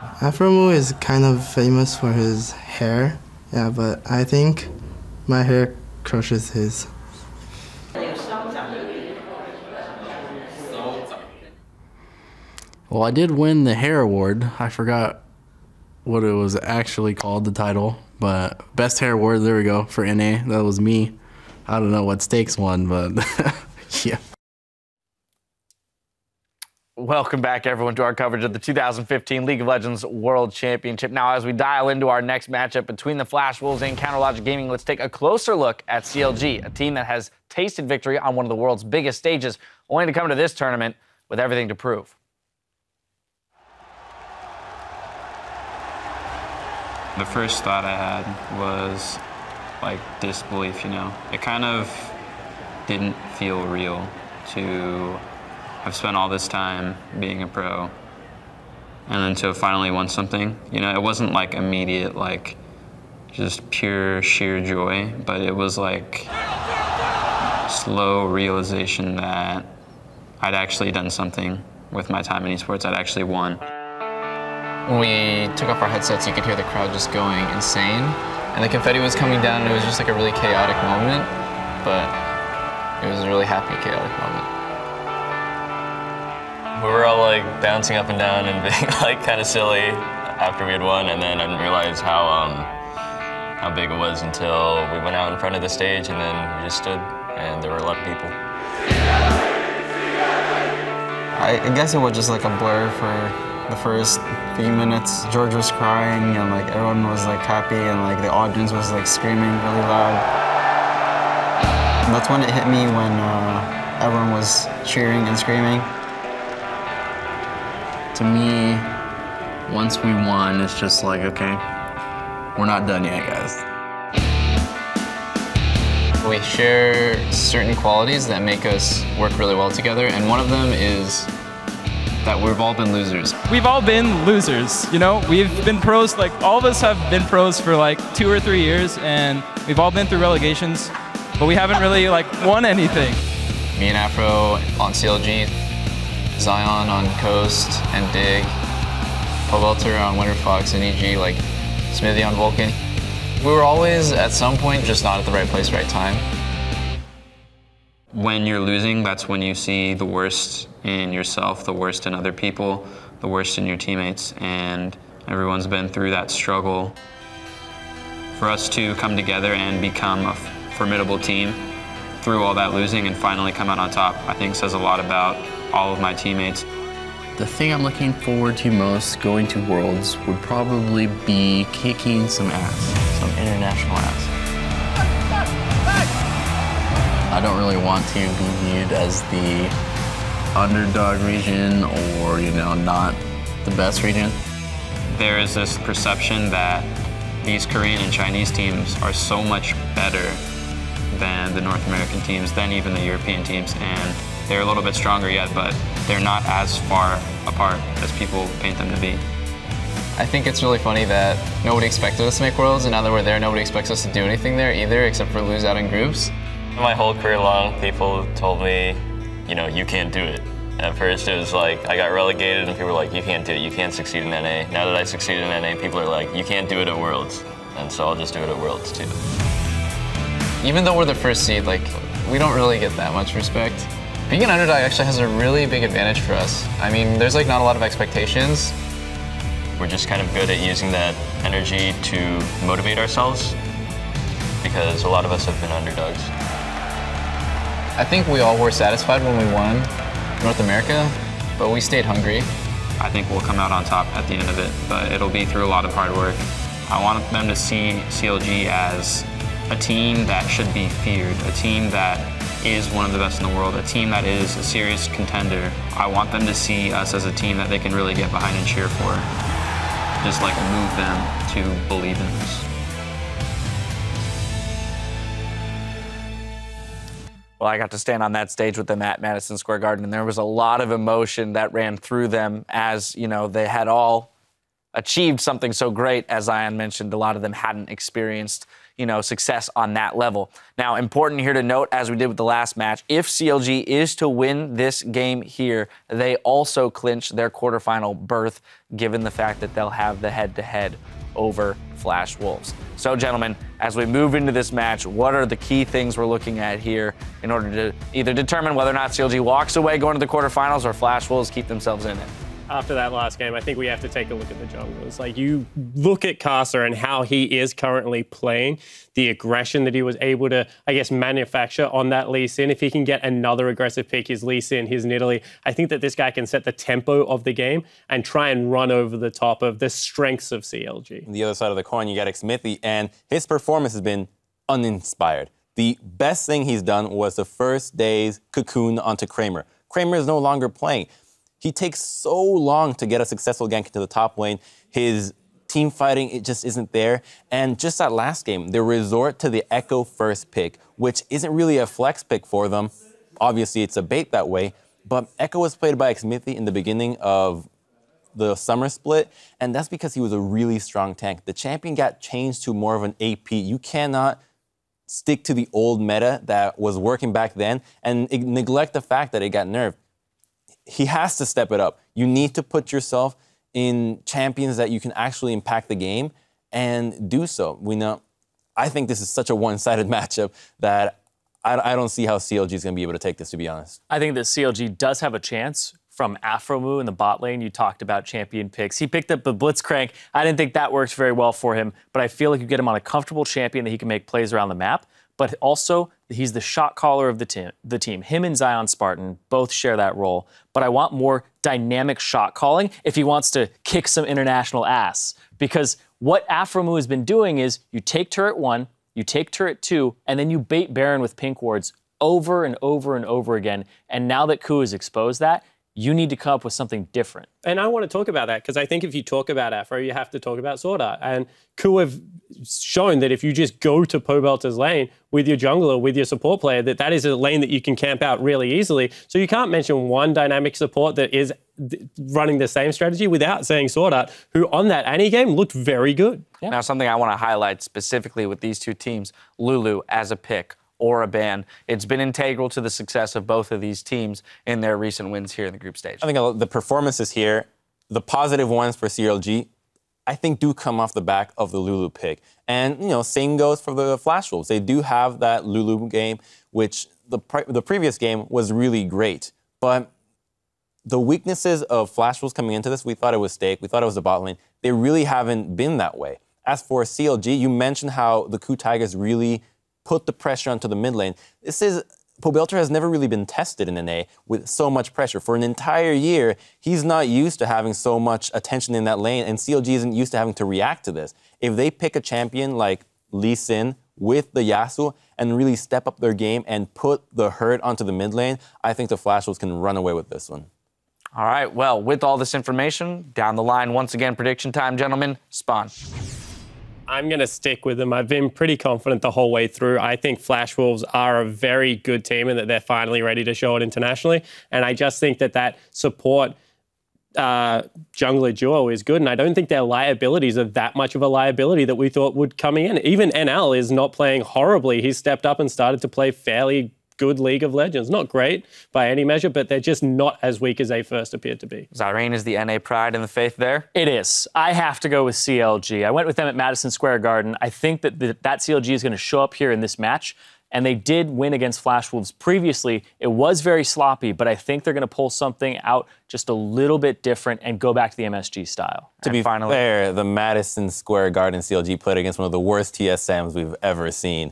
Afro is kind of famous for his hair, yeah, but I think my hair crushes his. Well, I did win the hair award. I forgot what it was actually called, the title, but best hair award, there we go, for NA. That was me. I don't know what Stakes won, but yeah. Welcome back, everyone, to our coverage of the 2015 League of Legends World Championship. Now, as we dial into our next matchup between the Flash Wolves and Counterlogic Gaming, let's take a closer look at CLG, a team that has tasted victory on one of the world's biggest stages, only to come to this tournament with everything to prove. The first thought I had was like disbelief, you know. It kind of didn't feel real to have spent all this time being a pro and then to finally won something. You know, it wasn't like immediate, like just pure sheer joy, but it was like slow realization that I'd actually done something with my time in esports. I'd actually won. When we took off our headsets, you could hear the crowd just going insane. And the confetti was coming down, and it was just like a really chaotic moment. But it was a really happy, chaotic moment. We were all like bouncing up and down and being like kind of silly after we had won, and then I didn't realize how big it was until we went out in front of the stage, and then we just stood, and there were a lot of people. I guess it was just like a blur for the first few minutes. George was crying, and like everyone was like happy, and like the audience was like screaming really loud. And that's when it hit me, when everyone was cheering and screaming. To me, once we won, it's just like, okay, we're not done yet, guys. We share certain qualities that make us work really well together, and one of them is that we've all been losers. We've all been losers, you know? We've been pros, like all of us have been pros for like 2 or 3 years, and we've all been through relegations, but we haven't really like won anything. Me and Afro on CLG, Zion on Coast and Dig, Povelter on Winter Fox and EG, like Smithy on Vulcan. We were always at some point just not at the right place, right time. When you're losing, that's when you see the worst in yourself, the worst in other people, the worst in your teammates, and everyone's been through that struggle. For us to come together and become a formidable team through all that losing and finally come out on top, I think says a lot about all of my teammates. The thing I'm looking forward to most going to Worlds would probably be kicking some ass, some international ass. I don't really want to be viewed as the underdog region or, you know, not the best region. There is this perception that these Korean and Chinese teams are so much better than the North American teams, than even the European teams, and they're a little bit stronger yet, but they're not as far apart as people paint them to be. I think it's really funny that nobody expected us to make Worlds, and now that we're there, nobody expects us to do anything there either, except for lose out in groups. My whole career long, people told me, you know, you can't do it. At first it was like, I got relegated and people were like, you can't do it, you can't succeed in NA. Now that I succeeded in NA, people are like, you can't do it at Worlds. And so I'll just do it at Worlds too. Even though we're the first seed, like, we don't really get that much respect. Being an underdog actually has a really big advantage for us. I mean, there's like not a lot of expectations. We're just kind of good at using that energy to motivate ourselves because a lot of us have been underdogs. I think we all were satisfied when we won North America, but we stayed hungry. I think we'll come out on top at the end of it, but it'll be through a lot of hard work. I want them to see CLG as a team that should be feared, a team that is one of the best in the world, a team that is a serious contender. I want them to see us as a team that they can really get behind and cheer for. Just like move them to believe in us. Well, I got to stand on that stage with them at Madison Square Garden, and there was a lot of emotion that ran through them as, you know, they had all achieved something so great. As Zion mentioned, a lot of them hadn't experienced, success on that level. Now, important here to note, as we did with the last match, if CLG is to win this game here, they also clinch their quarterfinal berth, given the fact that they'll have the head-to-head over Flash Wolves. So, gentlemen, as we move into this match, what are the key things we're looking at here in order to either determine whether or not CLG walks away going to the quarterfinals or Flash Wolves keep themselves in it? After that last game, I think we have to take a look at the junglers. Like, you look at Casa and how he is currently playing, the aggression that he was able to, I guess, manufacture on that Lee Sin. If he can get another aggressive pick, his Lee Sin, his Nidalee, I think that this guy can set the tempo of the game and try and run over the top of the strengths of CLG. On the other side of the coin, you got Smithy, and his performance has been uninspired. The best thing he's done was the first day's cocoon onto Kramer. Kramer is no longer playing. He takes so long to get a successful gank into the top lane. His team fighting, it just isn't there. And just that last game, they resort to the Echo first pick, which isn't really a flex pick for them. Obviously, it's a bait that way. But Echo was played by Smithy in the beginning of the summer split, and that's because he was a really strong tank. The champion got changed to more of an AP. You cannot stick to the old meta that was working back then and neglect the fact that it got nerfed. He has to step it up. You need to put yourself in champions that you can actually impact the game and do so. I think this is such a one-sided matchup that I don't see how CLG is going to be able to take this, to be honest. I think that CLG does have a chance from Afromu in the bot lane. You talked about champion picks. He picked up the Blitzcrank. I didn't think that works very well for him, but I feel like you get him on a comfortable champion that he can make plays around the map. But also, he's the shot caller of the team. Him and Zion Spartan both share that role. But I want more dynamic shot calling if he wants to kick some international ass. Because what Afromu has been doing is you take turret 1, you take turret 2, and then you bait Baron with pink wards over and over and over again. And now that Ku has exposed that, you need to come up with something different. And I want to talk about that because I think if you talk about Afro, you have to talk about Sword Art. And Ku have shown that if you just go to Pobelter's lane with your jungler, with your support player, that is a lane that you can camp out really easily. So you can't mention one dynamic support that is running the same strategy without saying Sword Art, who on that Annie game looked very good. Yeah. Now, something I want to highlight specifically with these two teams, Lulu as a pick or a ban, it's been integral to the success of both of these teams in their recent wins here in the group stage. I think the performances here, the positive ones for CLG, I think do come off the back of the Lulu pick. And, same goes for the Flash Wolves. They do have that Lulu game, which the previous game was really great. But the weaknesses of Flash Wolves coming into this, we thought it was Stake, we thought it was the bot lane. They really haven't been that way. As for CLG, you mentioned how the Ku Tigers really put the pressure onto the mid lane. Pobelter has never really been tested in NA with so much pressure. For an entire year, he's not used to having so much attention in that lane, and CLG isn't used to having to react to this. If they pick a champion like Lee Sin with the Yasuo and really step up their game and put the hurt onto the mid lane, I think the Flash Wolves can run away with this one. All right, well, with all this information, down the line, once again, prediction time, gentlemen. Spawn. I'm going to stick with them. I've been pretty confident the whole way through. I think Flash Wolves are a very good team and that they're finally ready to show it internationally. And I just think that support jungler duo is good. And I don't think their liabilities are that much of a liability that we thought would come in. Even NL is not playing horribly. He's stepped up and started to play fairly good League of Legends. Not great by any measure, but they're just not as weak as they first appeared to be. Zyrene is the NA pride and the faith there? It is. I have to go with CLG. I went with them at Madison Square Garden. I think that that CLG is going to show up here in this match, and they did win against Flash Wolves previously. It was very sloppy, but I think they're going to pull something out just a little bit different and go back to the MSG style. To be fair, the Madison Square Garden CLG played against one of the worst TSMs we've ever seen.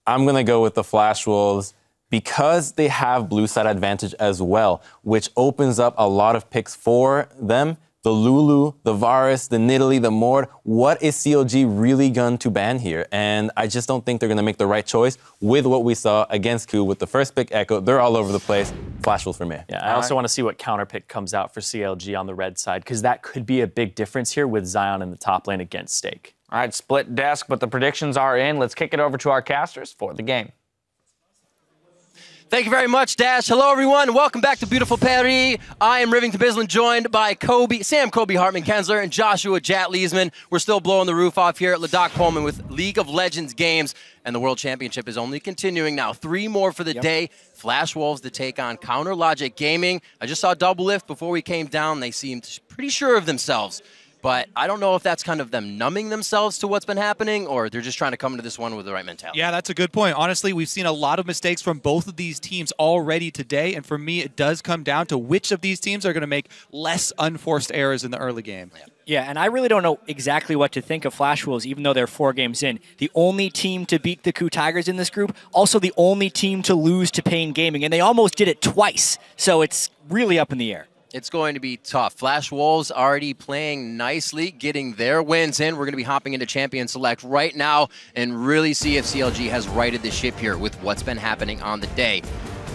I'm going to go with the Flash Wolves, because they have blue side advantage as well, which opens up a lot of picks for them. The Lulu, the Varus, the Nidalee, the Mord. What is CLG really going to ban here? And I just don't think they're going to make the right choice with what we saw against Ku with the first pick Echo. They're all over the place. Flash Wolves for me. Yeah, I also want to see what counter pick comes out for CLG on the red side, because that could be a big difference here with Zion in the top lane against Stake. All right, split desk, but the predictions are in. Let's kick it over to our casters for the game. Thank you very much, Dash. Hello, everyone. Welcome back to beautiful Paris. I am Rivington Bislin, joined by Sam Hartman-Kensler and Joshua Jat Leesman. We're still blowing the roof off here at Ladakh Pullman with League of Legends games, and the World Championship is only continuing now. 3 more for the day. Flash Wolves to take on Counter Logic Gaming. I just saw Double Lift before we came down. They seemed pretty sure of themselves. But I don't know if that's kind of them numbing themselves to what's been happening, or they're just trying to come into this one with the right mentality. Yeah, that's a good point. Honestly, we've seen a lot of mistakes from both of these teams already today, and for me, it does come down to which of these teams are going to make less unforced errors in the early game. Yeah, and I really don't know exactly what to think of Flash Wolves, even though they're 4 games in. The only team to beat the KU Tigers in this group, also the only team to lose to Pain Gaming, and they almost did it twice, so it's really up in the air. It's going to be tough. Flash Wolves already playing nicely, getting their wins in. We're going to be hopping into Champion Select right now and really see if CLG has righted the ship here with what's been happening on the day.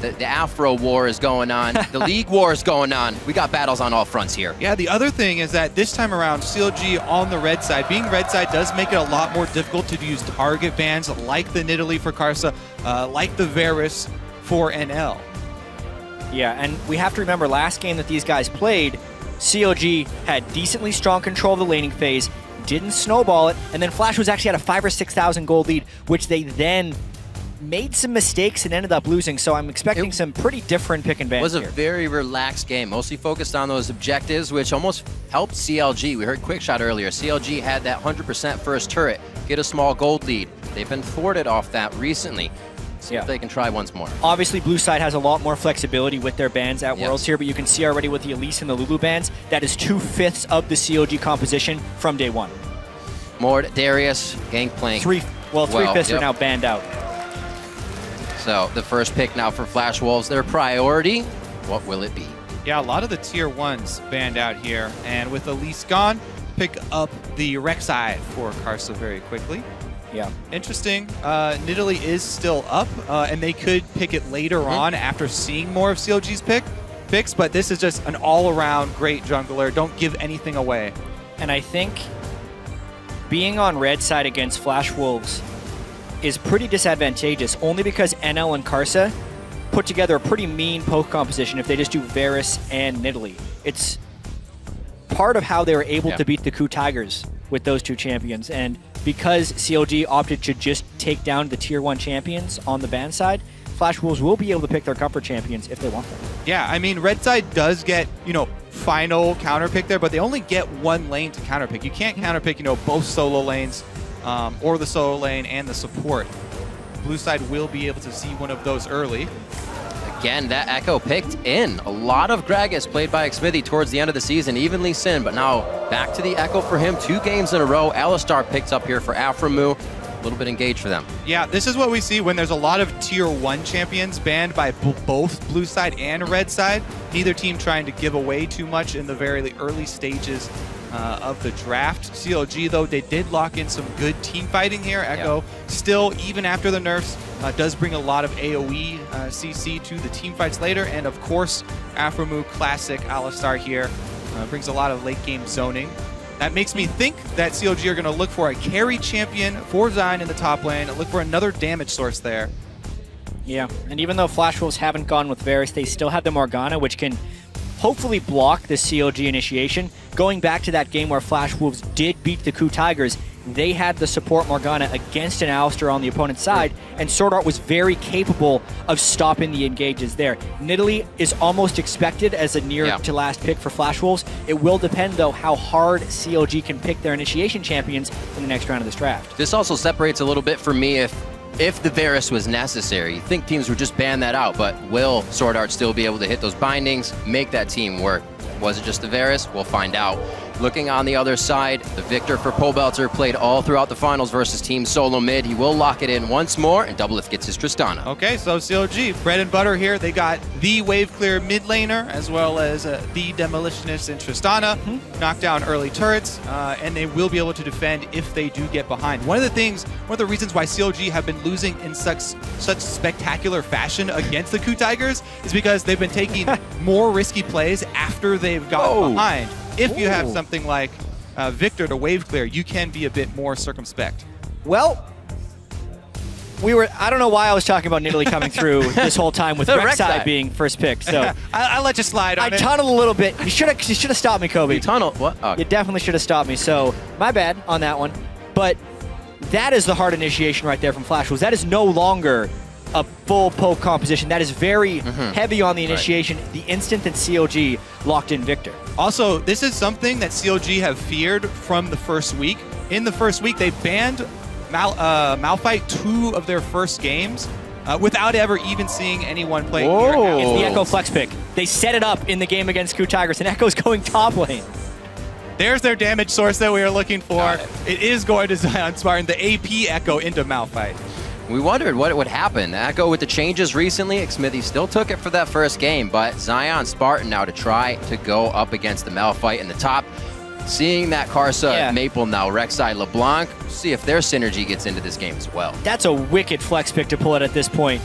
The Afro War is going on. The League War is going on. We got battles on all fronts here. Yeah, the other thing is that this time around, CLG on the red side, being red side does make it a lot more difficult to use target bans like the Nidalee for Karsa, like the Varus for NL. Yeah, and we have to remember last game that these guys played, CLG had decently strong control of the laning phase, didn't snowball it, and then Flash was actually at a 5,000 or 6,000 gold lead, which they then made some mistakes and ended up losing. So I'm expecting some pretty different pick and bans. It was a here. very relaxed game, mostly focused on those objectives, which almost helped CLG. We heard Quickshot earlier. CLG had that 100% first turret, get a small gold lead. They've been thwarted off that recently. See if they can try once more. Obviously, Blue Side has a lot more flexibility with their bans at Worlds here, but you can see already with the Elise and the Lulu bans, that is 2/5 of the CLG composition from day 1. Mord, Darius, Gangplank. 3/5 are now banned out. So the first pick now for Flash Wolves, their priority, what will it be? Yeah, a lot of the tier 1s banned out here, and with Elise gone, pick up the Rek'Sai for Karsa very quickly. Yeah. Interesting. Nidalee is still up, and they could pick it later on after seeing more of CLG's picks, but this is just an all-around great jungler. Don't give anything away. And I think being on red side against Flash Wolves is pretty disadvantageous, only because NL and Karsa put together a pretty mean poke composition if they just do Varus and Nidalee. It's part of how they were able to beat the KU Tigers with those 2 champions, and because CLG opted to just take down the tier 1 champions on the ban side, Flash Wolves will be able to pick their comfort champions if they want them. Yeah, I mean, red side does get, final counter pick there, but they only get 1 lane to counter pick. You can't counter pick, both solo lanes or the solo lane and the support. Blue side will be able to see one of those early. Again, that Echo picked in. A lot of Gragas played by Xmithy towards the end of the season, even Lee Sin, but now back to the Echo for him. 2 games in a row. Alistar picked up here for Aframu. A little bit engaged for them. Yeah, this is what we see when there's a lot of tier 1 champions banned by both blue side and red side. Neither team trying to give away too much in the very early stages of the draft. CLG, though, they did lock in some good team fighting here. Echo, still, even after the nerfs, does bring a lot of AoE CC to the team fights later. And, of course, Aframu classic Alistar here brings a lot of late game zoning. That makes me think that CLG are going to look for a carry champion for Zion in the top lane, look for another damage source there. Yeah, and even though Flash Wolves haven't gone with Varus, they still have the Morgana, which can hopefully block the CLG initiation. Going back to that game where Flash Wolves did beat the KU Tigers, they had the support Morgana against an Alistar on the opponent's side, and Sword Art was very capable of stopping the engages there. Nidalee is almost expected as a near to last pick for Flash Wolves. It will depend, though, how hard CLG can pick their initiation champions in the next round of this draft. This also separates a little bit for me if the Varus was necessary. You think teams would just ban that out, but will Sword Art still be able to hit those bindings, make that team work? Was it just the Varus? We'll find out. Looking on the other side, the victor for Pobelter played all throughout the finals versus Team Solo Mid. He will lock it in once more, and Doublelift gets his Tristana. Okay, so CLG, bread and butter here. They got the wave clear mid laner, as well as the Demolitionist in Tristana. Knock down early turrets, and they will be able to defend if they do get behind. One of the reasons why CLG have been losing in such spectacular fashion against the KU Tigers is because they've been taking more risky plays after they've gotten behind. If you have something like Victor to wave clear, you can be a bit more circumspect. Well, I don't know why I was talking about Nidalee coming through this whole time with Rek'Sai being first pick. So I let you slide on I tunneled a little bit. You should have stopped me, Kobe. You tunneled? What? Oh. You definitely should have stopped me. So my bad on that one. But that is the hard initiation right there from Flash Wolves. That is no longer a full poke composition. That is very heavy on the initiation. Right. The instant that CLG locked in Victor. Also, this is something that CLG have feared from the first week. In the first week, they banned Malphite 2 of their first games without ever even seeing anyone play. It's the Echo flex pick. They set it up in the game against Coup Tigers, and Echo's going top lane. There's their damage source that we were looking for. It is going to Zion Spartan, the AP Echo into Malphite. We wondered what would happen. Echo with the changes recently. Smithy still took it for that first game, but Zion Spartan now to try to go up against the Malphite in the top. Seeing that Karsa, Maple now, Rek'Sai, LeBlanc, see if their synergy gets into this game as well. That's a wicked flex pick to pull it at this point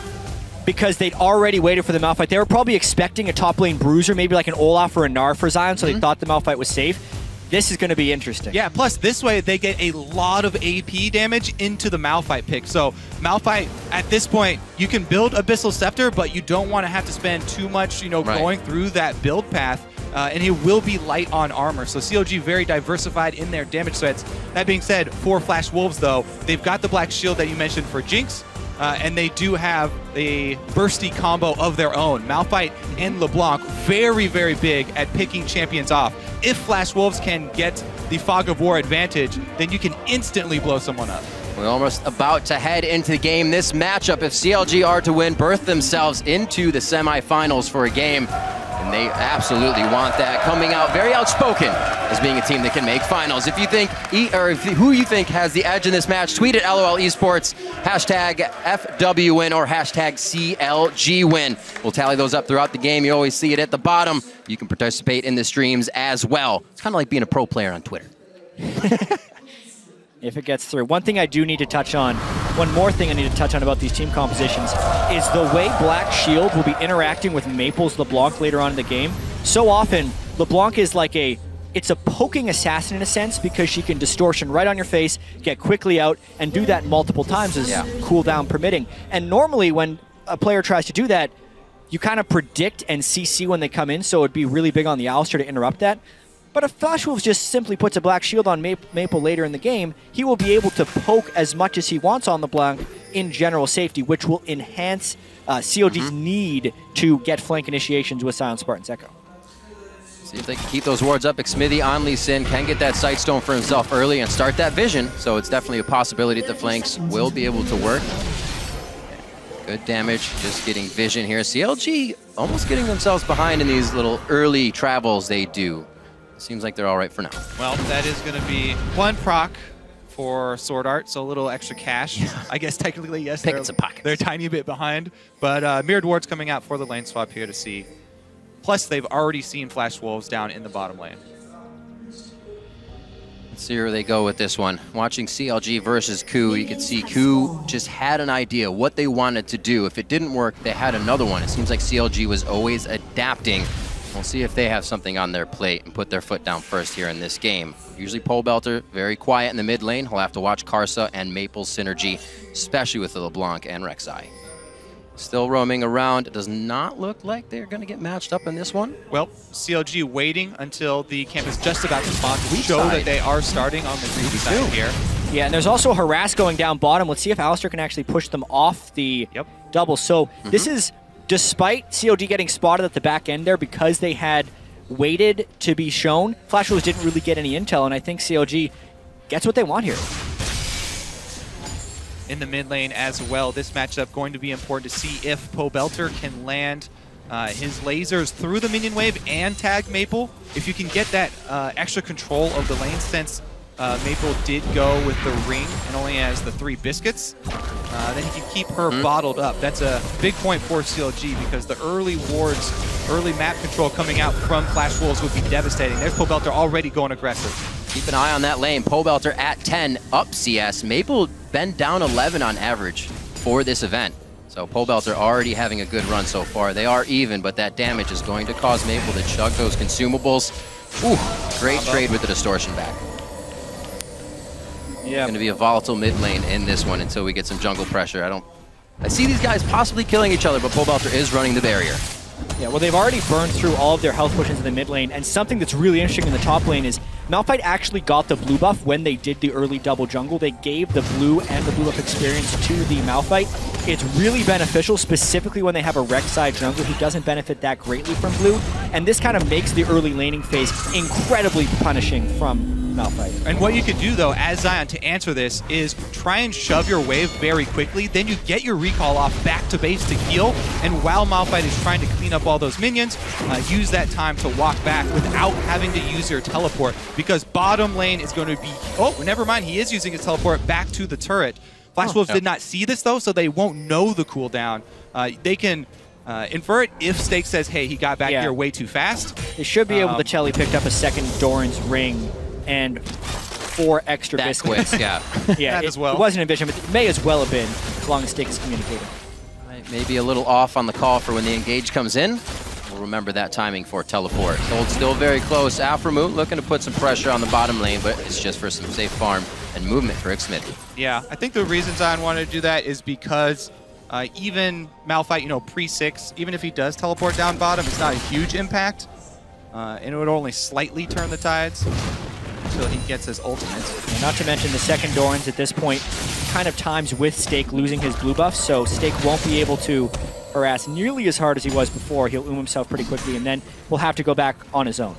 because they'd already waited for the Malphite. They were probably expecting a top lane bruiser, maybe like an Olaf or a Gnar for Zion, so they thought the Malphite was safe. This is going to be interesting. Yeah, plus this way they get a lot of AP damage into the Malphite pick. So Malphite, at this point, you can build Abyssal Scepter, but you don't want to have to spend too much, going through that build path. And he will be light on armor. So CLG very diversified in their damage threats. That being said, for Flash Wolves, though, they've got the Black Shield that you mentioned for Jinx, and they do have a bursty combo of their own. Malphite and LeBlanc, very, very big at picking champions off. If Flash Wolves can get the Fog of War advantage, then you can instantly blow someone up. We're almost about to head into the game. This matchup, if CLG are to win, birth themselves into the semifinals for a game. And they absolutely want that. Coming out very outspoken as being a team that can make finals. If you think, who you think has the edge in this match, tweet at LOL Esports, hashtag FWWin or hashtag CLGWin. We'll tally those up throughout the game. You always see it at the bottom. You can participate in the streams as well. It's kind of like being a pro player on Twitter. If it gets through. One thing I do need to touch on, one more thing I need to touch on about these team compositions is the way Black Shield will be interacting with Maple's LeBlanc later on in the game. So often, LeBlanc is like it's a poking assassin in a sense because she can distortion right on your face, get quickly out, and do that multiple times as cooldown permitting. And normally when a player tries to do that, you kind of predict and CC when they come in, so it'd be really big on the Alistar to interrupt that. But if Flash Wolves just simply puts a Black Shield on Maple later in the game, he will be able to poke as much as he wants on LeBlanc in general safety, which will enhance CLG's need to get flank initiations with Zion Spartan's Echo. See if they can keep those wards up. Xmithie on Lee Sin can get that Sightstone for himself early and start that vision, so it's definitely a possibility that the flanks will be able to work. Good damage, just getting vision here. CLG almost getting themselves behind in these little early travels they do. Seems like they're all right for now. Well, that is going to be one proc for Sword Art, so a little extra cash. I guess technically, yes, they're a tiny bit behind. But Mirrored Ward's coming out for the lane swap here to see. Plus, they've already seen Flash Wolves down in the bottom lane. Let's see where they go with this one. Watching CLG versus Coup, you can see Coup just had an idea what they wanted to do. If it didn't work, they had another one. It seems like CLG was always adapting. We'll see if they have something on their plate and put their foot down first here in this game. Usually Pole Belter, very quiet in the mid lane. He'll have to watch Karsa and Maple's synergy, especially with the LeBlanc and Rek'Sai. Still roaming around. It does not look like they're going to get matched up in this one. Well, CLG waiting until the camp is just about to spawn to show that they are starting on the green side here. Yeah, and there's also Harass going down bottom. Let's see if Alistar can actually push them off the double. So this is... Despite CLG getting spotted at the back end there because they had waited to be shown, Flash Wolves didn't really get any intel, and I think CLG gets what they want here. In the mid lane as well, this matchup going to be important to see if Pole Belter can land his lasers through the minion wave and tag Maple. If you can get that extra control of the lane, since Maple did go with the ring and only has the 3 biscuits, then he can keep her bottled up. That's a big point for CLG because the early wards, early map control coming out from Flash Wolves would be devastating. There's Pole Belter already going aggressive. Keep an eye on that lane. Pole Belter at 10, up CS. Maple been down 11 on average for this event. So Pole Belter already having a good run so far. They are even, but that damage is going to cause Maple to chug those consumables. Ooh, great trade with the distortion back. Yeah. Going to be a volatile mid lane in this one until we get some jungle pressure. I see these guys possibly killing each other, but Pobelter is running the barrier. Yeah, well, they've already burned through all of their health pushes in the mid lane, and something that's really interesting in the top lane is Malphite actually got the blue buff when they did the early double jungle. They gave the blue and the blue buff experience to the Malphite. It's really beneficial, specifically when they have a Rek'Sai jungler who doesn't benefit that greatly from blue, and this kind of makes the early laning phase incredibly punishing from Malphite. And what you could do, though, as Zion, to answer this, is try and shove your wave very quickly, then you get your recall off back to base to heal, and while Malphite is trying to clean up all those minions, use that time to walk back without having to use your teleport, because bottom lane is going to be... Oh, never mind, he is using his teleport back to the turret. Flash Wolves did not see this, though, so they won't know the cooldown. They can infer it if Stake says, hey, he got back here way too fast. They should be able to tell he picked up a second Doran's ring and 4 extra biscuits. Quick, yeah. Yeah, as well. It wasn't a vision, but it may as well have been, as long as Stake is communicating. Maybe a little off on the call for when the engage comes in. We'll remember that timing for teleport. Hold still very close. Aframoot looking to put some pressure on the bottom lane, but it's just for some safe farm and movement for Xmithy. Yeah, I think the reason Zion wanted to do that is because even Malphite, pre-6, even if he does teleport down bottom, it's not a huge impact. And it would only slightly turn the tides until he gets his ultimate. And not to mention the second Doran's at this point kind of times with Stake losing his blue buff, so Stake won't be able to harass nearly as hard as he was before. He'll himself pretty quickly, and then we'll have to go back on his own.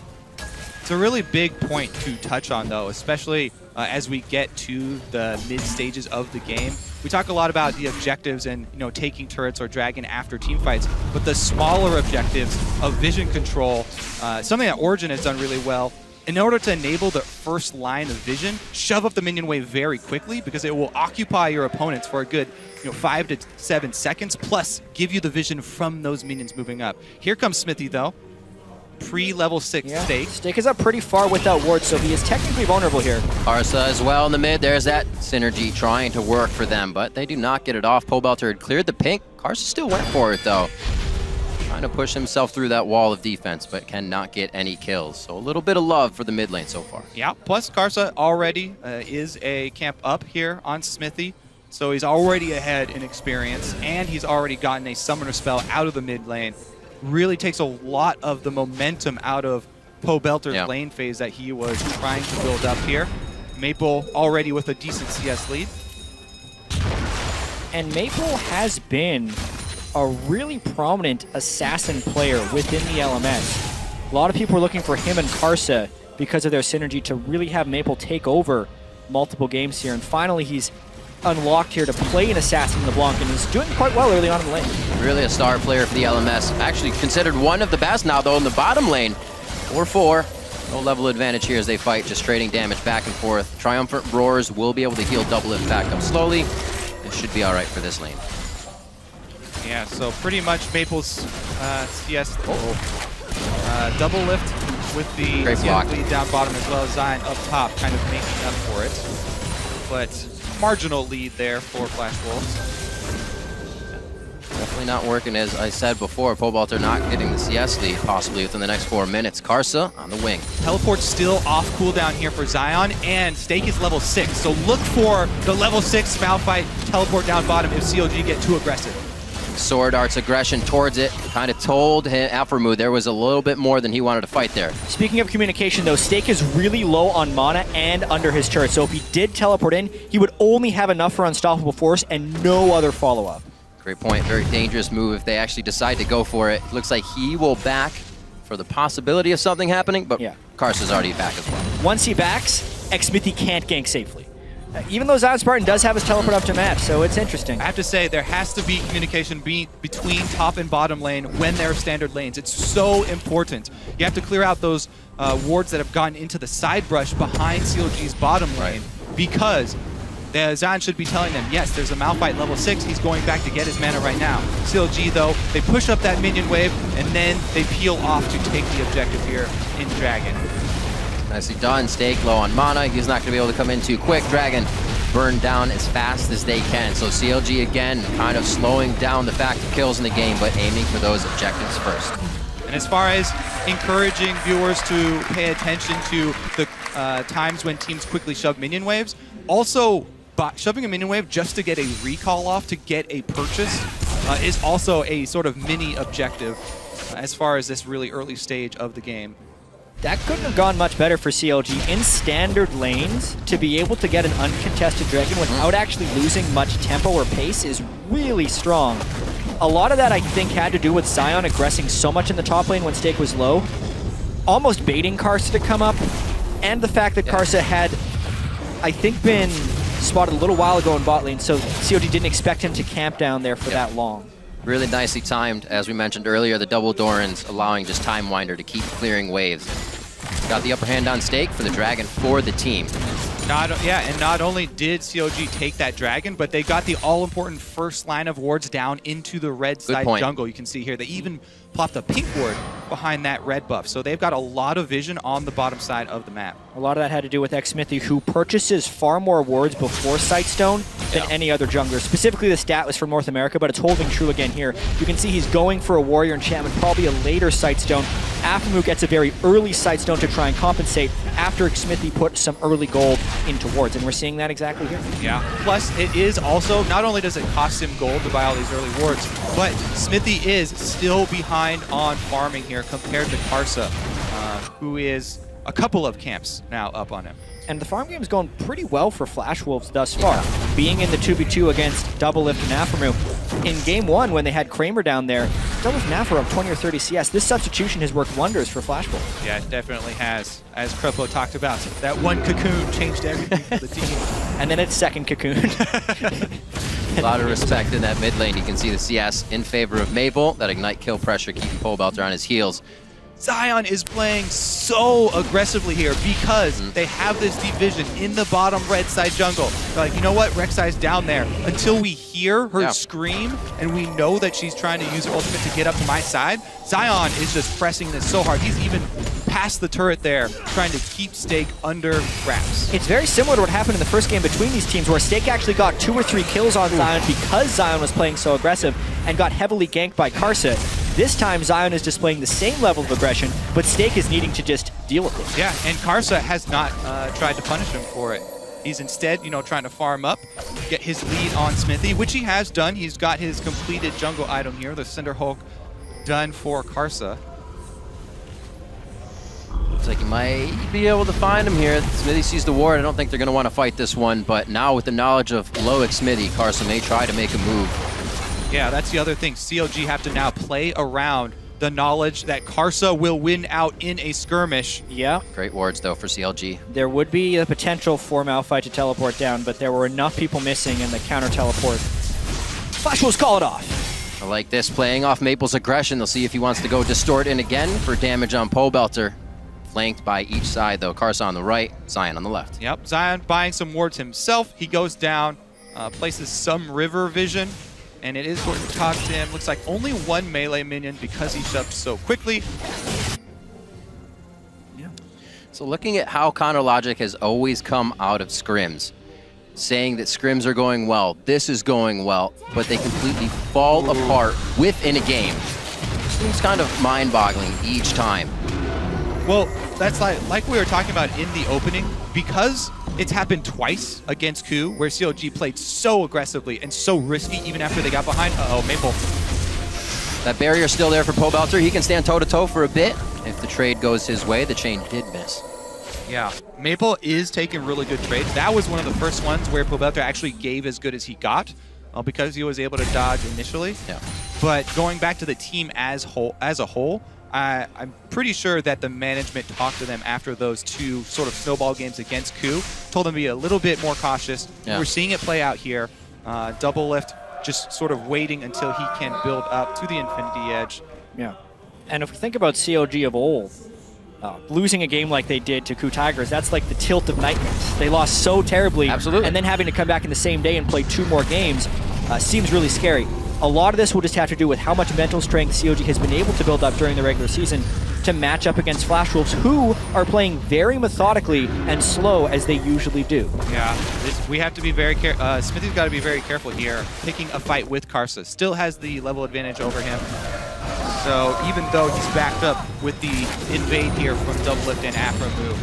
It's a really big point to touch on, though, especially as we get to the mid stages of the game. We talk a lot about the objectives and taking turrets or dragon after team fights, but the smaller objectives of vision control, something that Origin has done really well. In order to enable the first line of vision, shove up the minion wave very quickly because it will occupy your opponents for a good 5 to 7 seconds, plus give you the vision from those minions moving up. Here comes Smithy, though. Pre-level 6 Stake. Stake is up pretty far without ward, so he is technically vulnerable here. Karsa as well in the mid. There's that synergy trying to work for them, but they do not get it off. Pobelter had cleared the pink. Karsa still went for it, though. Trying to push himself through that wall of defense, but cannot get any kills. So a little bit of love for the mid lane so far. Yeah, plus Karsa already is a camp up here on Smithy. So he's already ahead in experience, and he's already gotten a summoner spell out of the mid lane. Really takes a lot of the momentum out of Pobelter's lane phase that he was trying to build up here. Maple already with a decent CS lead. And Maple has been a really prominent assassin player within the LMS. A lot of people are looking for him and Karsa because of their synergy to really have Maple take over multiple games here. And finally, he's unlocked here to play an assassin in the Blanc, and he's doing quite well early on in the lane. Really a star player for the LMS. Actually considered one of the best now, though, in the bottom lane. 4-4. No level advantage here as they fight, just trading damage back and forth. Triumphant Roars will be able to heal double it back up slowly. It should be all right for this lane. Yeah, so pretty much Maple's CS double lift with the CS lead down bottom as well as Zion up top, kind of making up for it. But marginal lead there for Flash Wolves. Definitely not working, as I said before. Pobelter not getting the CS lead possibly within the next 4 minutes. Karsa on the wing. Teleport's still off cooldown here for Zion, and Stake is level 6. So look for the level 6 Malphite teleport down bottom if CLG get too aggressive. Sword Art's aggression towards it kind of told Aframoot there was a little bit more than he wanted to fight there. Speaking of communication, though, Stake is really low on mana and under his turret, so if he did teleport in, he would only have enough for Unstoppable Force and no other follow-up. Great point. Very dangerous move if they actually decide to go for it. Looks like he will back for the possibility of something happening, but Karsa's already back as well. Once he backs, Xmithy can't gank safely. Even though Zion Spartan does have his teleport up to match, so it's interesting. I have to say, there has to be communication between top and bottom lane when there are standard lanes. It's so important. You have to clear out those wards that have gotten into the side brush behind CLG's bottom lane, because Zion should be telling them, yes, there's a Malphite level 6, he's going back to get his mana right now. CLG, though, they push up that minion wave, and then they peel off to take the objective here in Dragon. Nicely done. Stake low on mana. He's not going to be able to come in too quick. Dragon burned down as fast as they can. So CLG again kind of slowing down the fact of kills in the game, but aiming for those objectives first. And as far as encouraging viewers to pay attention to the times when teams quickly shove minion waves, also shoving a minion wave just to get a recall off, to get a purchase, is also a sort of mini objective as far as this really early stage of the game. That couldn't have gone much better for CLG in standard lanes. To be able to get an uncontested dragon without actually losing much tempo or pace is really strong. A lot of that, I think, had to do with Zion aggressing so much in the top lane when stake was low, almost baiting Karsa to come up, and the fact that Karsa had, I think, been spotted a little while ago in bot lane, so CLG didn't expect him to camp down there for that long. Really nicely timed, as we mentioned earlier, the double Dorans allowing just Time Winder to keep clearing waves. Got the upper hand on stake for the Dragon for the team. And not only did CLG take that Dragon, but they got the all-important first line of wards down into the red side jungle. You can see here, they even plopped a pink ward behind that red buff. So they've got a lot of vision on the bottom side of the map. A lot of that had to do with xMithy, who purchases far more wards before Sightstone than any other jungler. Specifically, the stat was from North America, but it's holding true again here. You can see he's going for a warrior enchantment, probably a later Sightstone. Aphromoo gets a very early Sightstone to try and compensate after xMithy put some early gold into wards, and we're seeing that exactly here. Yeah, plus it is also, not only does it cost him gold to buy all these early wards, but Smithy is still behind on farming here compared to Karsa, who is a couple of camps now up on him. And the farm game's going pretty well for Flash Wolves thus far. Being in the 2v2 against Doublelift and Aphromoo. In game 1, when they had Kramer down there, Doublelift and Aphromoo up 20 or 30 CS. This substitution has worked wonders for Flash Wolves. Yeah, it definitely has. As Krepo talked about, that one cocoon changed everything for the team. And then its second cocoon. A lot of respect in that mid lane. You can see the CS in favor of Mabel. That ignite kill pressure keeping Pobelter on his heels. Zion is playing so aggressively here because they have this deep vision in the bottom red side jungle. They're like, you know what, Rek'Sai's down there. Until we hear her scream and we know that she's trying to use her ultimate to get up to my side, Zion is just pressing this so hard. He's even past the turret there, trying to keep Stake under wraps. It's very similar to what happened in the first game between these teams, where Stake actually got 2 or 3 kills on Zion because Zion was playing so aggressive and got heavily ganked by Karsa. This time, Zion is displaying the same level of aggression, but Stake is needing to just deal with it. Yeah, and Karsa has not tried to punish him for it. He's instead, trying to farm up, get his lead on Smithy, which he has done. He's got his completed jungle item here, the Cinderhulk, done for Karsa. Looks like you might be able to find him here. Smithy sees the ward. I don't think they're going to want to fight this one, but now with the knowledge of low Smithy, Karsa may try to make a move. Yeah, that's the other thing. CLG have to now play around the knowledge that Karsa will win out in a skirmish. Yeah. Great wards, though, for CLG. There would be a potential for Malphite to teleport down, but there were enough people missing in the counter-teleport. Flash Wolves call it off. I like this, playing off Maple's aggression. They'll see if he wants to go distort in again for damage on Pobelter. Flanked by each side, though. Karsa on the right, Zion on the left. Yep, Zion buying some wards himself. He goes down, places some river vision, and it is going to cost him, looks like only 1 melee minion because he shoved so quickly. Yeah. So looking at how Counter Logic has always come out of scrims, saying that scrims are going well, this is going well, but they completely fall apart within a game. Seems kind of mind-boggling each time. Well, that's like we were talking about in the opening, because it's happened twice against Ku, where CLG played so aggressively and so risky even after they got behind. Uh-oh, Maple. That barrier's still there for Pobelter. He can stand toe-to-toe for a bit. If the trade goes his way, the chain did miss. Yeah, Maple is taking really good trades. That was one of the first ones where Pobelter actually gave as good as he got, because he was able to dodge initially. Yeah. But going back to the team as a whole, I'm pretty sure that the management talked to them after those 2 sort of snowball games against Ku, told them to be a little bit more cautious. Yeah. We're seeing it play out here. Doublelift just sort of waiting until he can build up to the Infinity Edge. Yeah. And if we think about CLG of old, losing a game like they did to Ku Tigers, that's like the tilt of nightmares. They lost so terribly. Absolutely. And then having to come back in the same day and play 2 more games seems really scary. A lot of this will just have to do with how much mental strength CLG has been able to build up during the regular season to match up against Flash Wolves, who are playing very methodically and slow as they usually do. Yeah, we have to be very careful. Smithy's got to be very careful here, picking a fight with Karsa. Still has the level advantage over him. So even though he's backed up with the invade here from double lift and Afro move,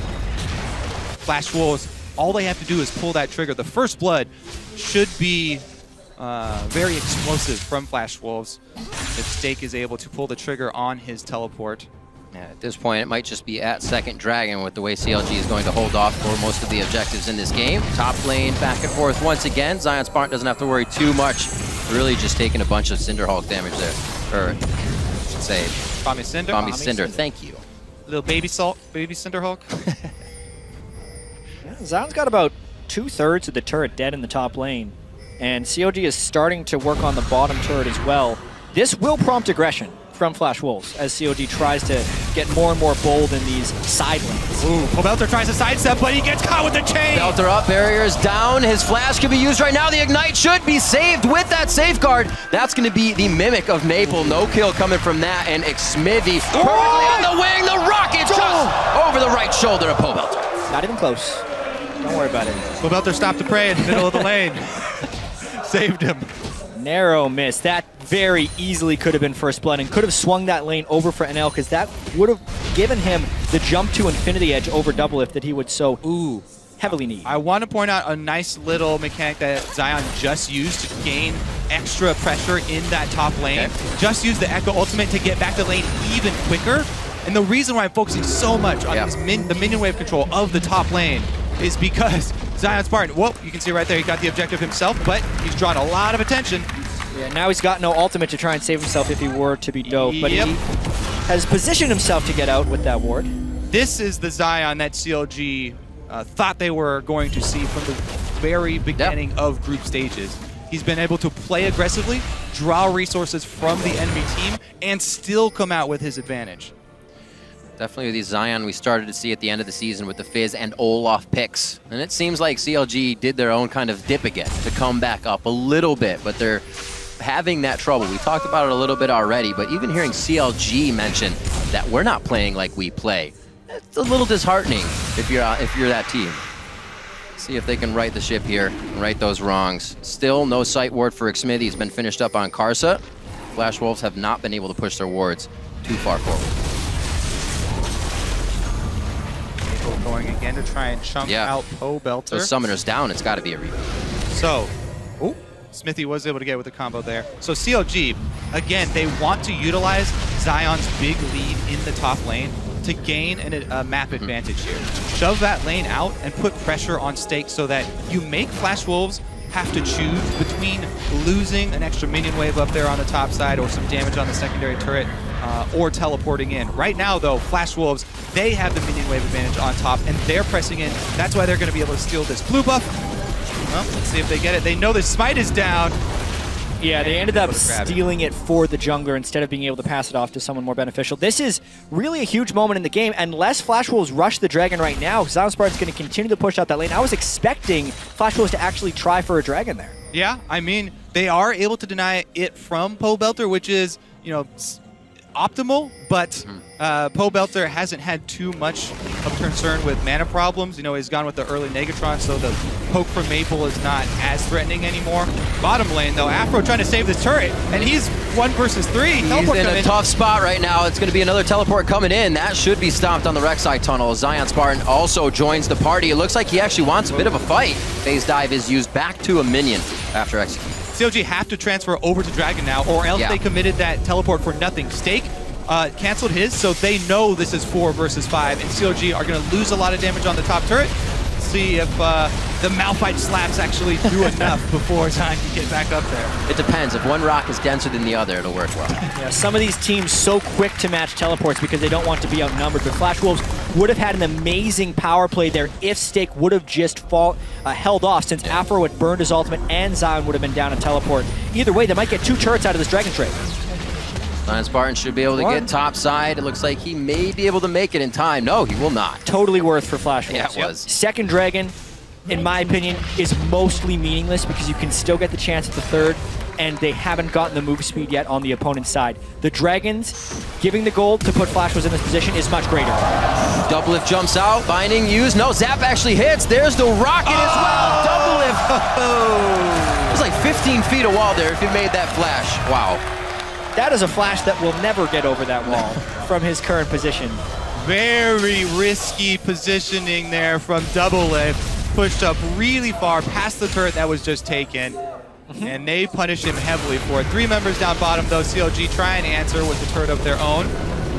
Flash Wolves, all they have to do is pull that trigger. The first blood should be very explosive from Flash Wolves if Stake is able to pull the trigger on his teleport. Yeah, at this point, it might just be at second dragon with the way CLG is going to hold off for most of the objectives in this game. Top lane back and forth once again. Zion Spartan doesn't have to worry too much. Really just taking a bunch of Cinderhulk damage there. Or, I should say, Bomby Cinder? Bomby Cinder, thank you. Little baby salt, baby Cinderhulk. Yeah, Zion's got about 2/3 of the turret dead in the top lane. And CLG is starting to work on the bottom turret as well. This will prompt aggression from Flash Wolves as CLG tries to get more and more bold in these side lanes. Ooh, Belter tries to sidestep, but he gets caught with the chain. Belter up, barriers down. His flash can be used right now. The Ignite should be saved with that safeguard. That's going to be the mimic of Maple. No kill coming from that, and Xmithy perfectly on the wing. The rocket just over the right shoulder of Belter. Not even close. Don't worry about it. Belter stopped the prey in the middle of the lane. Saved him. Narrow miss. That very easily could have been first blood and could have swung that lane over for NL because that would have given him the jump to Infinity Edge over double lift that he would so heavily need. I want to point out a nice little mechanic that Zion just used to gain extra pressure in that top lane. Okay. Just use the Echo Ultimate to get back the lane even quicker. And the reason why I'm focusing so much on the minion wave control of the top lane is because Zion Spartan, well, you can see right there, he got the objective himself, but he's drawn a lot of attention. Yeah, now he's got no ultimate to try and save himself if he were to be dove, but he has positioned himself to get out with that ward. This is the Zion that CLG thought they were going to see from the very beginning of group stages. He's been able to play aggressively, draw resources from the enemy team, and still come out with his advantage. Definitely the Zion we started to see at the end of the season with the Fizz and Olaf picks. And it seems like CLG did their own kind of dip again to come back up a little bit, but they're having that trouble. We talked about it a little bit already, but even hearing CLG mention that we're not playing like we play, it's a little disheartening if you're that team. See if they can right the ship here and right those wrongs. Still no sight ward for Xmithy. He's been finished up on Karsa. Flash Wolves have not been able to push their wards too far forward. Going again to try and chunk out Belter. So Summoner's down, it's got to be a repeat. So, Smithy was able to get with the combo there. So CLG, again, they want to utilize Zion's big lead in the top lane to gain a map advantage here. Shove that lane out and put pressure on Stake so that you make Flash Wolves have to choose between losing an extra minion wave up there on the top side or some damage on the secondary turret or teleporting in. Right now, though, Flash Wolves, they have the minion wave advantage on top, and they're pressing in. That's why they're going to be able to steal this blue buff. Well, let's see if they get it. They know the smite is down. Yeah, they ended up stealing it for the jungler instead of being able to pass it off to someone more beneficial. This is really a huge moment in the game. Unless Flash Wolves rush the dragon right now, Zion Spartan's going to continue to push out that lane. I was expecting Flash Wolves to actually try for a dragon there. Yeah, I mean, they are able to deny it from Belter, which is, you know, optimal, but Belter hasn't had too much of concern with mana problems. You know, he's gone with the early Negatron, so the poke from Maple is not as threatening anymore. Bottom lane, though, Afro trying to save this turret, and he's 1 versus 3. He's in a tough spot right now. It's going to be another teleport coming in. That should be stopped on the Rek'Sai tunnel. Zion Spartan also joins the party. It looks like he actually wants a bit of a fight. Phase dive is used back to a minion after executing. CLG have to transfer over to Dragon now, or else they committed that teleport for nothing. Stake canceled his, so they know this is 4 versus 5, and CLG are going to lose a lot of damage on the top turret. See if the Malphite slaps actually do enough before Zion can get back up there. It depends. If one rock is denser than the other, it'll work well. Yeah, some of these teams so quick to match teleports because they don't want to be outnumbered, but Flash Wolves would have had an amazing power play there if Stake would have just held off, since Afro had burned his ultimate and Zion would have been down a teleport. Either way, they might get 2 turrets out of this Dragon trade. Zion Spartan should be able to get top side. It looks like he may be able to make it in time. No, he will not. Totally worth for Flash Wolves. Yeah, it was. Second Dragon, in my opinion, is mostly meaningless because you can still get the chance at the third, and they haven't gotten the move speed yet on the opponent's side. The Dragons, giving the gold to put Flash Wolves in this position is much greater. Double lift jumps out, binding used. No, Zap actually hits. There's the rocket as well. Double lift. It was like 15 feet of wall there if you made that flash. Wow. That is a Flash that will never get over that wall from his current position. Very risky positioning there from Double Lift. Pushed up really far past the turret that was just taken. And they punish him heavily for it. 3 members down bottom, though. CLG try and answer with the turret of their own.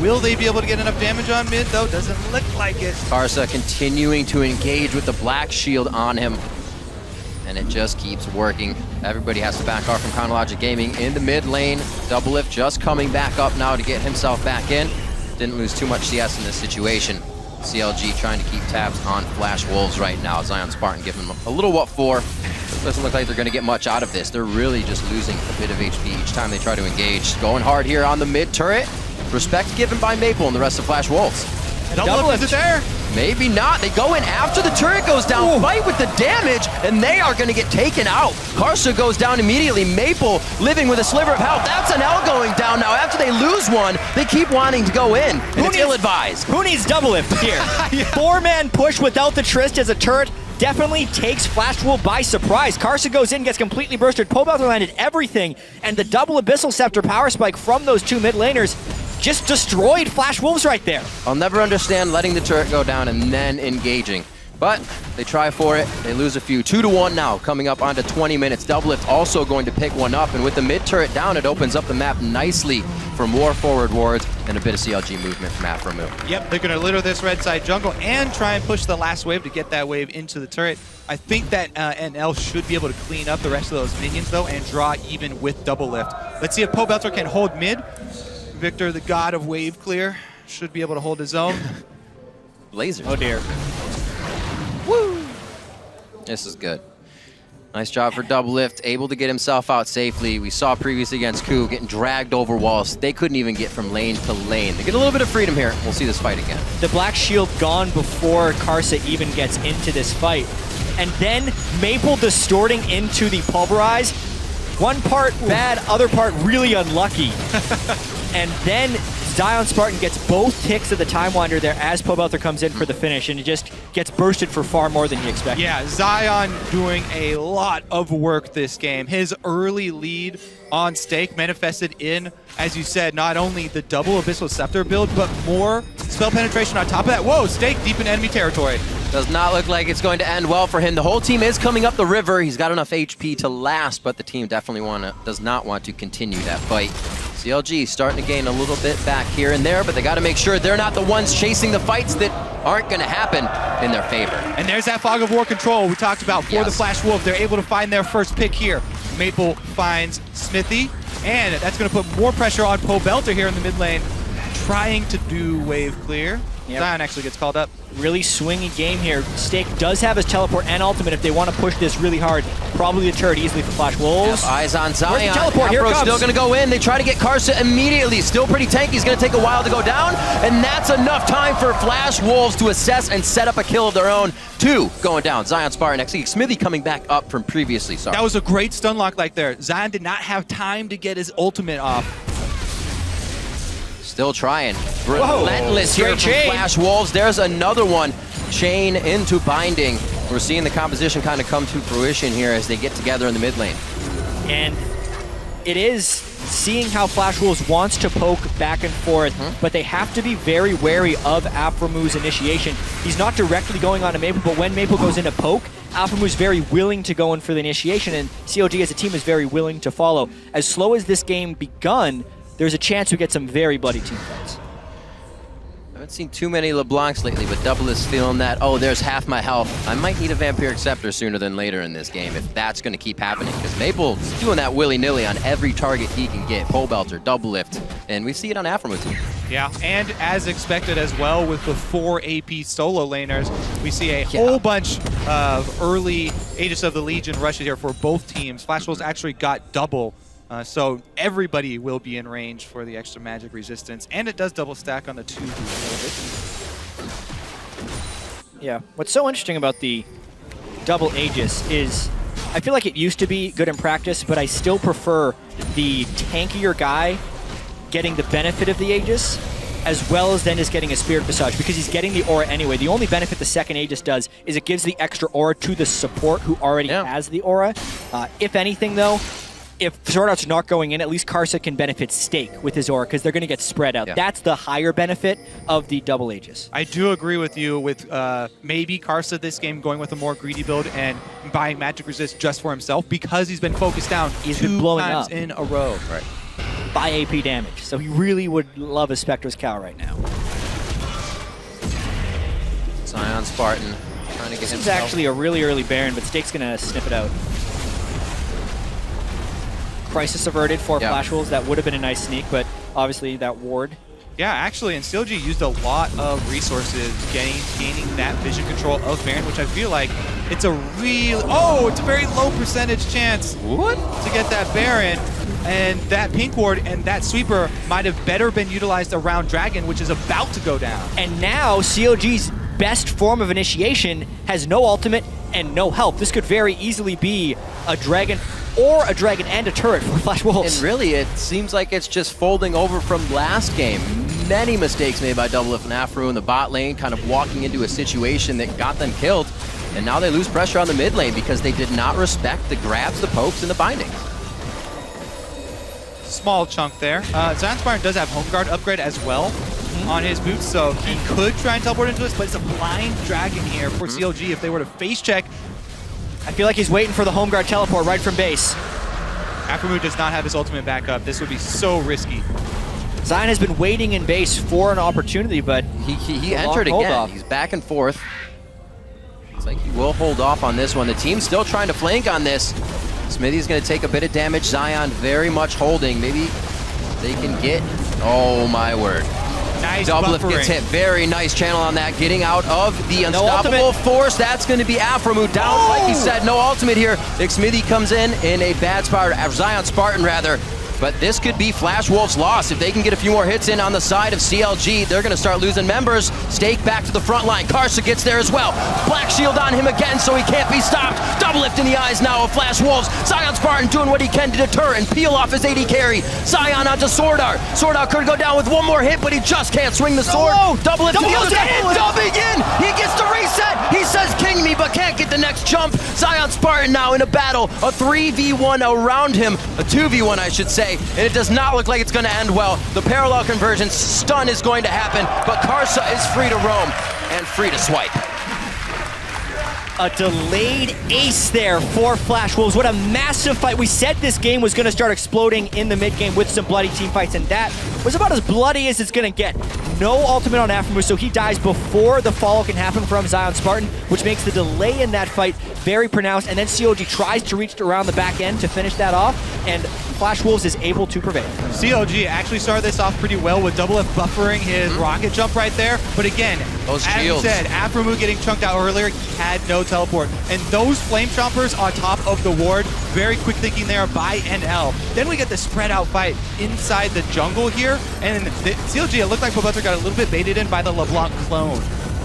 Will they be able to get enough damage on mid, though? Doesn't look like it. Karsa continuing to engage with the black shield on him. And it just keeps working. Everybody has to back off from Chronologic Gaming in the mid lane. Double Lift just coming back up now to get himself back in. Didn't lose too much CS in this situation. CLG trying to keep tabs on Flash Wolves right now. Zion Spartan giving them a little what for. Doesn't look like they're going to get much out of this. They're really just losing a bit of HP each time they try to engage. Going hard here on the mid turret. Respect given by Maple and the rest of Flash Wolves. Double Lift is there. Maybe not. They go in after the turret goes down, fight with the damage, and they are going to get taken out. Karsa goes down immediately. Maple living with a sliver of health. That's an L going down now. After they lose one, they keep wanting to go in, and it's ill-advised. Who needs Double Lift here? 4-man push without the Trist as a turret definitely takes Flash Wolf by surprise. Karsa goes in, gets completely bursted. Pobelter landed everything, and the double Abyssal Scepter power spike from those 2 mid laners just destroyed Flash Wolves right there. I'll never understand letting the turret go down and then engaging. But they try for it, they lose a few. 2-1 now, coming up onto 20 minutes. Double Lift also going to pick one up, and with the mid turret down, it opens up the map nicely for more forward wards and a bit of CLG movement from Afromu. Yep, they're gonna litter this red side jungle and try and push the last wave to get that wave into the turret. I think that NL should be able to clean up the rest of those minions though and draw even with Double Lift. Let's see if Pobelter can hold mid. Victor, the god of wave clear, should be able to hold his own. Lasers. Oh dear. Woo! This is good. Nice job for Double Lift, able to get himself out safely. We saw previously against Ku getting dragged over walls. They couldn't even get from lane to lane. They get a little bit of freedom here. We'll see this fight again. The black shield gone before Karsa even gets into this fight. And then Maple distorting into the Pulverize. One part bad, other part really unlucky. And then Zion Spartan gets both ticks of the Time Wander there as Pobelter comes in for the finish, and it just gets bursted for far more than he expected. Yeah, Zion doing a lot of work this game. His early lead on stake manifested in, as you said, not only the double Abyssal Scepter build, but more spell penetration on top of that. Whoa, stake deep in enemy territory. Does not look like it's going to end well for him. The whole team is coming up the river. He's got enough HP to last, but the team definitely does not want to continue that fight. CLG starting to gain a little bit back here and there, but they got to make sure they're not the ones chasing the fights that aren't going to happen in their favor. And there's that Fog of War control we talked about for the Flash Wolf. They're able to find their first pick here. Maple finds Smithy, and that's going to put more pressure on Pobelter here in the mid lane, trying to do wave clear. Yep. Zion actually gets called up. Really swingy game here. Stake does have his teleport and ultimate if they want to push this really hard. Probably the turret easily for Flash Wolves. Yep, eyes on Zion. Where's the teleport? Here it comes. Still going to go in. They try to get Karsa immediately. Still pretty tanky. He's going to take a while to go down. And that's enough time for Flash Wolves to assess and set up a kill of their own. 2 going down. Zion Spartan next week. Smithy coming back up from previously. Sorry. That was a great stun lock like there. Zion did not have time to get his ultimate off. Still trying. Relentless here from Flash Wolves. There's another one. Chain into binding. We're seeing the composition kind of come to fruition here as they get together in the mid lane. And it is seeing how Flash Wolves wants to poke back and forth, but they have to be very wary of Afromu's initiation. He's not directly going on to Maple, but when Maple goes into poke, Afromu's very willing to go in for the initiation, and CLG as a team is very willing to follow. As slow as this game begun, there's a chance we get some very bloody team fights. I haven't seen too many LeBlancs lately, but Double is feeling that, oh, there's half my health. I might need a Vampiric Scepter sooner than later in this game if that's going to keep happening, because Maple's doing that willy-nilly on every target he can get. Pobelter, Double Lift, and we see it on Afromu too. Yeah, and as expected as well with the 4 AP solo laners, we see a whole bunch of early Aegis of the Legion rushes here for both teams. Flash Wolves actually got double. So everybody will be in range for the extra magic resistance, and it does double stack on the 2 who hold it. Yeah, what's so interesting about the double Aegis is I feel like it used to be good in practice, but I still prefer the tankier guy getting the benefit of the Aegis as well as then just getting a Spirit Visage, because he's getting the aura anyway. The only benefit the second Aegis does is it gives the extra aura to the support who already has the aura. If anything, though, if Sword Art's not going in, at least Karsa can benefit Stake with his aura because they're going to get spread out. Yeah. That's the higher benefit of the double Aegis. I do agree with you with maybe Karsa this game going with a more greedy build and buying magic resist just for himself because he's been focused down He's two been blowing times up in a row. Right. By AP damage. So he really would love a Spectre's Cow right now. Zion Spartan trying to get This is himself. actually a really early Baron, but Stake's going to sniff it out. Crisis averted for Flash Wolves. That would have been a nice sneak, but obviously that ward. Yeah, actually, and CLG used a lot of resources gaining that vision control of Baron, which I feel like it's a it's a very low percentage chance to get that Baron. And that pink ward and that sweeper might have better been utilized around Dragon, which is about to go down. And now CLG's best form of initiation has no ultimate and no help. This could very easily be a Dragon or a Dragon and a turret for Flash Wolves. And really, it seems like it's just folding over from last game. Many mistakes made by Doublelift and Afro in the bot lane, kind of walking into a situation that got them killed. And now they lose pressure on the mid lane because they did not respect the grabs, the pokes, and the bindings. Small chunk there. Zion Spartan does have Home Guard upgrade as well on his boots, so he could try and teleport into this, but it's a blind Dragon here for CLG if they were to face check. I feel like he's waiting for the Home Guard teleport right from base. Aphromoo does not have his ultimate back up. This would be so risky. Zion has been waiting in base for an opportunity, but he entered again. He's back and forth. Looks like he will hold off on this one. The team's still trying to flank on this. Smithy's going to take a bit of damage. Zion very much holding. Maybe they can get... Oh, my word. Nice Doublelift buffering. gets hit. Very nice channel on that. Getting out of the unstoppable force. That's going to be Aphromoo down, like he said. No ultimate here. Smithy comes in a bad spot. Zion Spartan, rather. But this could be Flash Wolves' loss. If they can get a few more hits in on the side of CLG, they're going to start losing members. Stake back to the front line. Karsa gets there as well. Black Shield on him again, so he can't be stopped. Doublelift in the eyes now of Flash Wolves. Zion Spartan doing what he can to deter and peel off his AD carry. Zion onto Sword Art. Sword Art could go down with one more hit, but he just can't swing the sword. Doublelift to the other side. Dubbing in. He gets the reset. He says, "King me," but can't get the next jump. Zion Spartan now in a battle. A 3v1 around him. A 2v1, I should say. And it does not look like it's going to end well. The parallel conversion stun is going to happen, but Karsa is free to roam and free to swipe. A delayed ace there for Flash Wolves. What a massive fight. We said this game was going to start exploding in the mid game with some bloody team fights, and that was about as bloody as it's going to get. No ultimate on Aphromoo, so he dies before the follow can happen from Zion Spartan, which makes the delay in that fight very pronounced. And then CLG tries to reach around the back end to finish that off, and Flash Wolves is able to prevail. CLG actually started this off pretty well with Doublelift buffering his rocket jump right there. But again, those as shields. you said, Aphromoo getting chunked out earlier, he had no teleport. And those Flame Chompers on top of the ward, very quick thinking there by NL. Then we get the spread out fight inside the jungle here. And the CLG, it looked like Pobelter got a little bit baited in by the LeBlanc clone.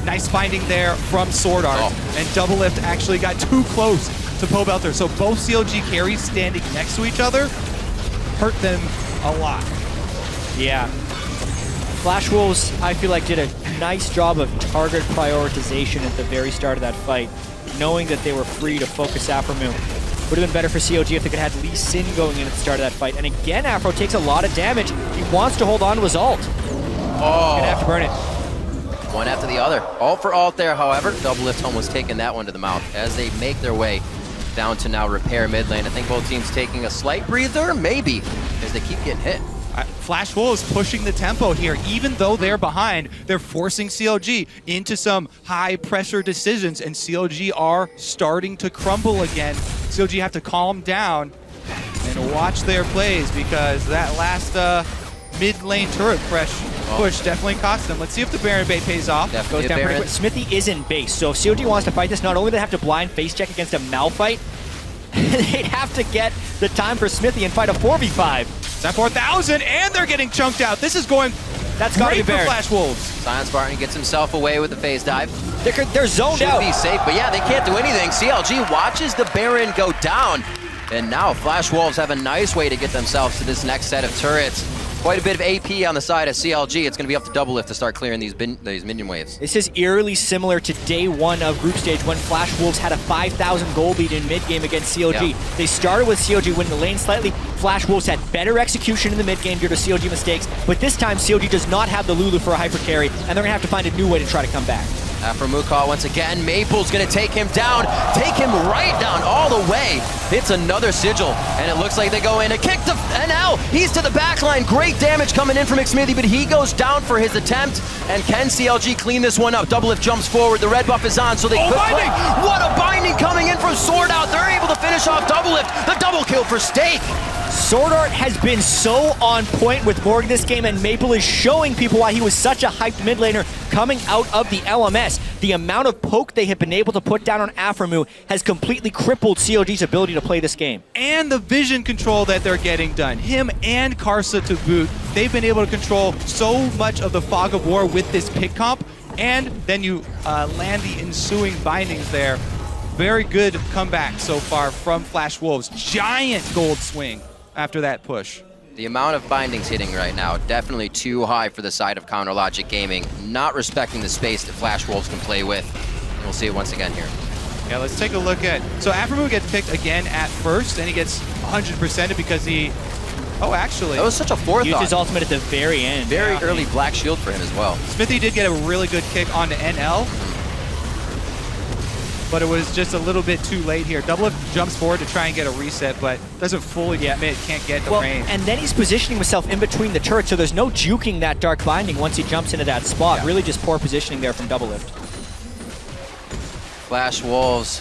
Nice finding there from Sword Art. And Doublelift actually got too close to Pobelter. So both CLG carries standing next to each other hurt them a lot. Yeah. Flash Wolves, I feel like, did a nice job of target prioritization at the very start of that fight, knowing that they were free to focus Aphromoo. Would have been better for CLG if they could have had Lee Sin going in at the start of that fight. And again, Afro takes a lot of damage. He wants to hold on to his ult. Gonna have to burn it. One after the other. Ult for ult there, however. Doublelift almost taking that one to the mouth as they make their way down to now repair mid lane. I think both teams taking a slight breather, maybe, as they keep getting hit. Flash Wolves pushing the tempo here. Even though they're behind, they're forcing CLG into some high pressure decisions, and CLG are starting to crumble again. CLG have to calm down and watch their plays, because that last mid lane turret push definitely cost them. Let's see if the Baron bait pays off. Goes down pretty quick. Smithy is in base, so if CLG wants to fight this, not only do they have to blind face check against a Malphite, they'd have to get the time for Smithy and fight a 4v5. That 4,000, and they're getting chunked out. This is going great for Flash Wolves. Zion Spartan gets himself away with the phase dive. They're zoned out. Should be safe, but yeah, they can't do anything. CLG watches the Baron go down, and now Flash Wolves have a nice way to get themselves to this next set of turrets. Quite a bit of AP on the side of CLG. It's going to be up to Doublelift to start clearing these minion waves. This is eerily similar to day one of group stage when Flash Wolves had a 5,000 gold lead in mid-game against CLG. Yeah. They started with CLG winning the lane slightly. Flash Wolves had better execution in the mid-game due to CLG mistakes, but this time CLG does not have the Lulu for a hyper carry, and they're going to have to find a new way to try to come back. Afro caught once again. Maple's going to take him down. Take him right down all the way. Hits another sigil, and it looks like they go in. A kick to NL. He's to the back line. Great damage coming in from McSmithy, but he goes down for his attempt. And can CLG clean this one up? Doublelift jumps forward. The red buff is on, so they could play. What a binding coming in from Sword Out. They're able to finish off Doublelift. The double kill for Stake. Sword Art has been so on point with Morg this game, and Maple is showing people why he was such a hyped mid laner coming out of the LMS. The amount of poke they have been able to put down on Aframu has completely crippled CLG's ability to play this game. And the vision control that they're getting done. Him and Karsa to boot, they've been able to control so much of the Fog of War with this pick comp, and then you land the ensuing bindings there. Very good comeback so far from Flash Wolves. Giant gold swing after that push. The amount of bindings hitting right now, definitely too high for the side of Counter Logic Gaming, not respecting the space that Flash Wolves can play with. And we'll see it once again here. Yeah, let's take a look at, so Aframu gets picked again at first, and he gets 100%ed because he, oh actually. That was such a forethought. Used his ultimate at the very end. Very early black shield for him as well. Smithy did get a really good kick onto NL, but it was just a little bit too late here. Doublelift jumps forward to try and get a reset, but doesn't fully commit, can't get the range. And then he's positioning himself in between the turrets, so there's no juking that Dark Binding once he jumps into that spot. Yeah. Really just poor positioning there from Doublelift. Flash Wolves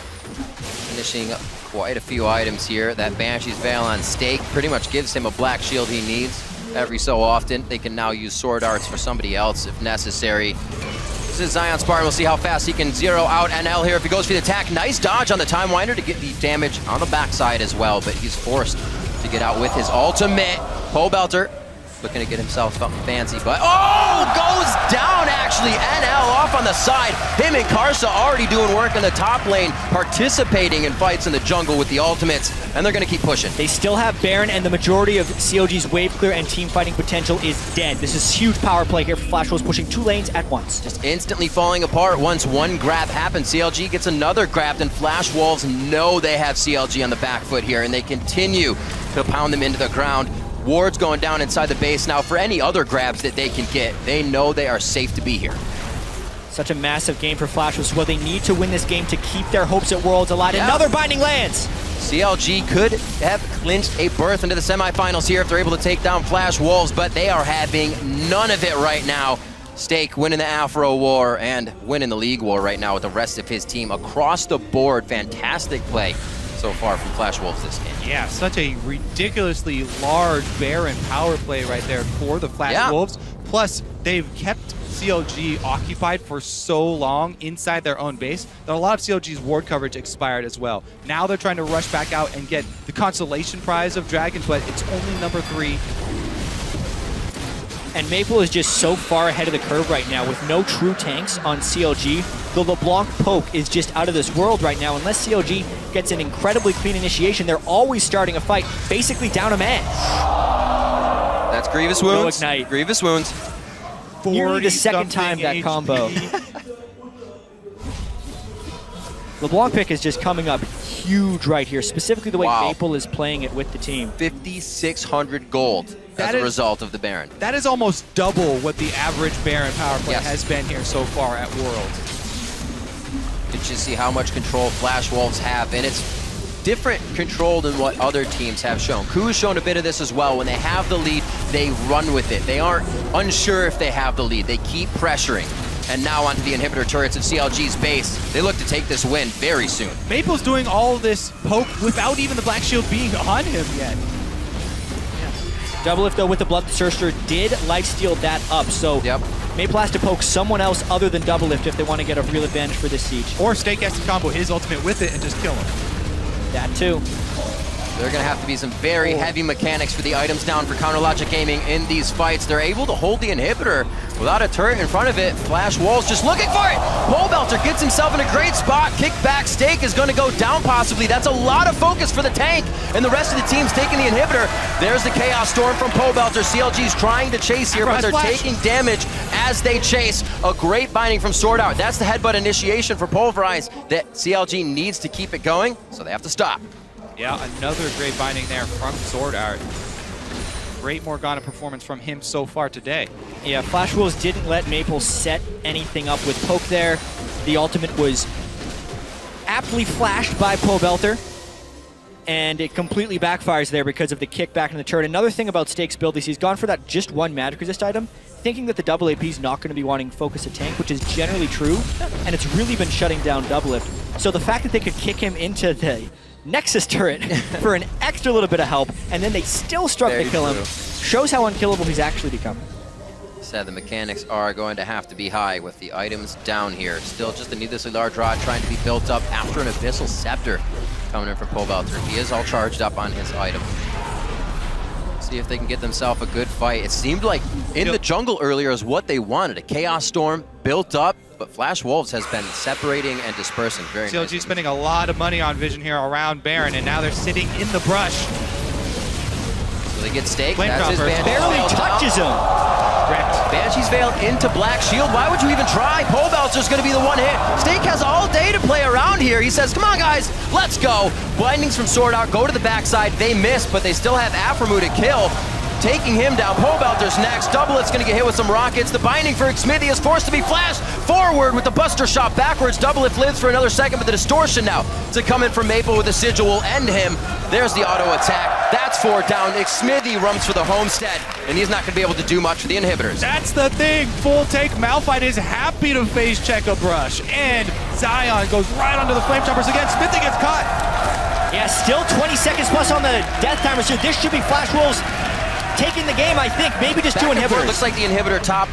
finishing quite a few items here. That Banshee's Veil on Stake pretty much gives him a black shield he needs every so often. They can now use Sword Arts for somebody else if necessary. This is Zion Spartan. We'll see how fast he can zero out NL here if he goes for the attack. Nice dodge on the Time Winder to get the damage on the backside as well, but he's forced to get out with his ultimate. Pole Belter looking to get himself something fancy, but oh, goes down actually. NL off on the side. Him and Karsa already doing work in the top lane, participating in fights in the jungle with the ultimates, and they're going to keep pushing. They still have Baron, and the majority of CLG's wave clear and team fighting potential is dead. This is huge power play here for Flash Wolves, pushing two lanes at once. Just instantly falling apart once one grab happens. CLG gets another grab, and Flash Wolves know they have CLG on the back foot here, and they continue to pound them into the ground. Ward's going down inside the base now for any other grabs that they can get. They know they are safe to be here. Such a massive game for Flash Wolves. Well, they need to win this game to keep their hopes at Worlds alive. Yeah. Another binding lands. CLG could have clinched a berth into the semifinals here if they're able to take down Flash Wolves, but they are having none of it right now. Stake winning the Afro War and winning the League War right now with the rest of his team. Across the board, fantastic play so far from Flash Wolves this game. Yeah, such a ridiculously large Baron power play right there for the Flash Wolves. Plus, they've kept CLG occupied for so long inside their own base that a lot of CLG's ward coverage expired as well. Now they're trying to rush back out and get the consolation prize of Dragon, but it's only number 3. And Maple is just so far ahead of the curve right now with no true tanks on CLG. The LeBlanc poke is just out of this world right now. Unless CLG gets an incredibly clean initiation, they're always starting a fight basically down a man. That's Grievous Wounds. No ignite. Grievous Wounds. Nearly the second time that combo. LeBlanc pick is just coming up huge right here, specifically the way Maple is playing it with the team. 5,600 gold as a result of the Baron. That is almost double what the average Baron power play has been here so far at Worlds. You just see how much control Flash Wolves have, and it's different control than what other teams have shown. Ku's shown a bit of this as well. When they have the lead, they run with it. They aren't unsure if they have the lead. They keep pressuring. And now onto the inhibitor turrets of CLG's base. They look to take this win very soon. Maple's doing all this poke without even the Black Shield being on him yet. Doublelift, though, with the Bloodthirster did lifesteal that up, so Maple has to poke someone else other than Doublelift if they want to get a real advantage for this siege. Or Stake has to combo his ultimate with it and just kill him. That too. There are going to have to be some very heavy mechanics for the items down for Counter Logic Gaming in these fights. They're able to hold the inhibitor, Without a turret in front of it, Flash Wolves just looking for it. Pobelter gets himself in a great spot. Kickback Stake is going to go down possibly. That's a lot of focus for the tank, and the rest of the team's taking the inhibitor. There's the Chaos Storm from Pobelter. CLG's trying to chase here, but they're taking damage as they chase. A great binding from Sword Art. That's the headbutt initiation for Pulverize that CLG needs to keep it going, so they have to stop. Yeah, another great binding there from Sword Art. Great Morgana performance from him so far today. Yeah, Flash Wolves didn't let Maple set anything up with Poke there. The ultimate was aptly flashed by Pobelter, and it completely backfires there because of the kickback in the turret. Another thing about Stake's build is he's gone for that just one magic resist item, thinking that the double AP is not going to be wanting focus a tank, which is generally true, and it's really been shutting down Doublelift. So the fact that they could kick him into the Nexus turret for an extra little bit of help, and then they still struck to kill him, shows how unkillable he's actually become. Said the mechanics are going to have to be high with the items down here. Still just a needlessly large rod trying to be built up after an Abyssal Scepter coming in from Pobelter. He is all charged up on his item. See if they can get themselves a good fight. It seemed like in the jungle earlier is what they wanted. A Chaos Storm built up, but Flash Wolves has been separating and dispersing very CLG nicely. spending a lot of money on Vision here around Baron, and now they're sitting in the brush. So they get Stake. Flame That's his Dropper. Barely touches him. Correct. Banshee's Veil into Black Shield. Why would you even try? Pobelter's going to be the one hit. Stake has all day to play around here. He says, come on, guys, let's go. Blindings from Sword Art go to the backside. They miss, but they still have Aphromoo to kill. Taking him down. Pobelter's next. Doublelift's going to get hit with some rockets. The binding for Smithy is forced to be flashed forward with the Buster Shot backwards. Doublelift lives for another second, but the distortion now to come in from Maple with the Sigil will end him. There's the auto attack. That's 4 down. Smithy runs for the homestead, and he's not going to be able to do much for the inhibitors. That's the thing. Full take. Malphite is happy to face check a brush, and Zion goes right onto the Flame Choppers again. Smithy gets caught. Yeah, still 20 seconds plus on the death timer, so this should be Flash Wolves taking the game, I think. Maybe just 2 inhibitors. Looks like the inhibitor top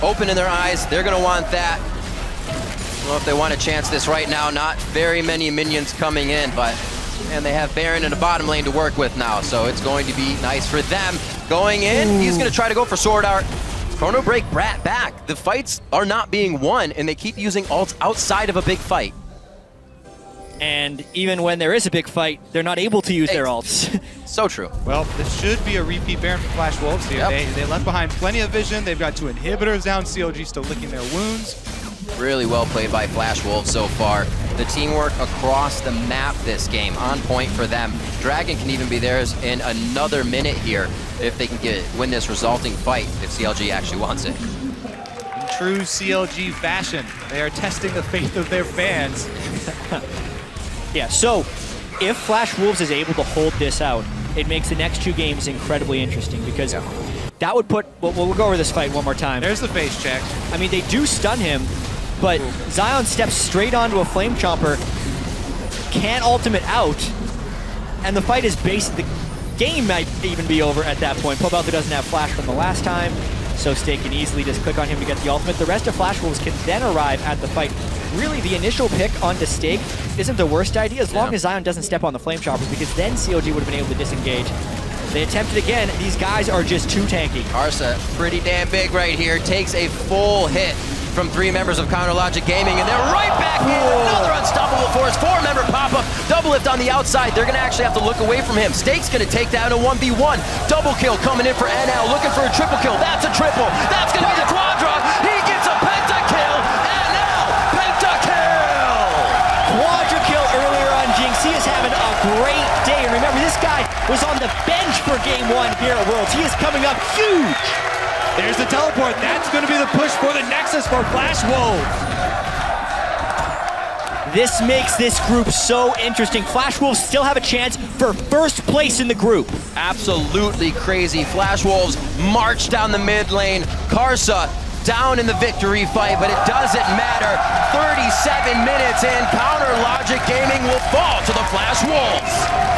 open in their eyes. They're going to want that. I don't know if they want to chance this right now. Not very many minions coming in, but man, they have Baron in the bottom lane to work with now, so it's going to be nice for them. Going in, he's going to try to go for Sword Art. Chrono Break Brat back. The fights are not being won, and they keep using ults outside of a big fight. And even when there is a big fight, they're not able to use their ults. So true. Well, this should be a repeat Baron for Flash Wolves here. Yep. They left behind plenty of vision. They've got 2 inhibitors down. CLG still licking their wounds. Really well played by Flash Wolves so far. The teamwork across the map this game, on point for them. Dragon can even be theirs in another minute here if they can win this resulting fight, if CLG actually wants it. In true CLG fashion, they are testing the faith of their fans. Yeah, so if Flash Wolves is able to hold this out, it makes the next 2 games incredibly interesting because that would put, we'll go over this fight one more time. There's the face check. I mean, they do stun him, but Zion steps straight onto a Flame Chomper, can't ultimate out, and the fight is the game might even be over at that point. Pobelter doesn't have Flash from the last time, so Stake can easily just click on him to get the ultimate. The rest of Flash Wolves can then arrive at the fight. Really, the initial pick onto Stake isn't the worst idea as long as Zion doesn't step on the Flame Choppers, because then CLG would have been able to disengage. They attempted again. These guys are just too tanky. Arsa, pretty damn big right here, takes a full hit from 3 members of Counter Logic Gaming, and they're right back in. Another unstoppable force. 4-member pop-up. Doublelift on the outside. They're going to actually have to look away from him. Stake's going to take down a 1v1. Double kill coming in for NL, looking for a triple kill. That's a triple. That's going to be the quadra. He gets a pentakill. NL, pentakill. Quadra kill earlier on Jinx. He is having a great day. And remember, this guy was on the bench for Game 1 here at Worlds. He is coming up huge. There's the teleport. That's going to be the push for the Nexus for Flash Wolves. This makes this group so interesting. Flash Wolves still have a chance for first place in the group. Absolutely crazy. Flash Wolves march down the mid lane. Karsa down in the victory fight, but it doesn't matter. 37 minutes in, Counter Logic Gaming will fall to the Flash Wolves.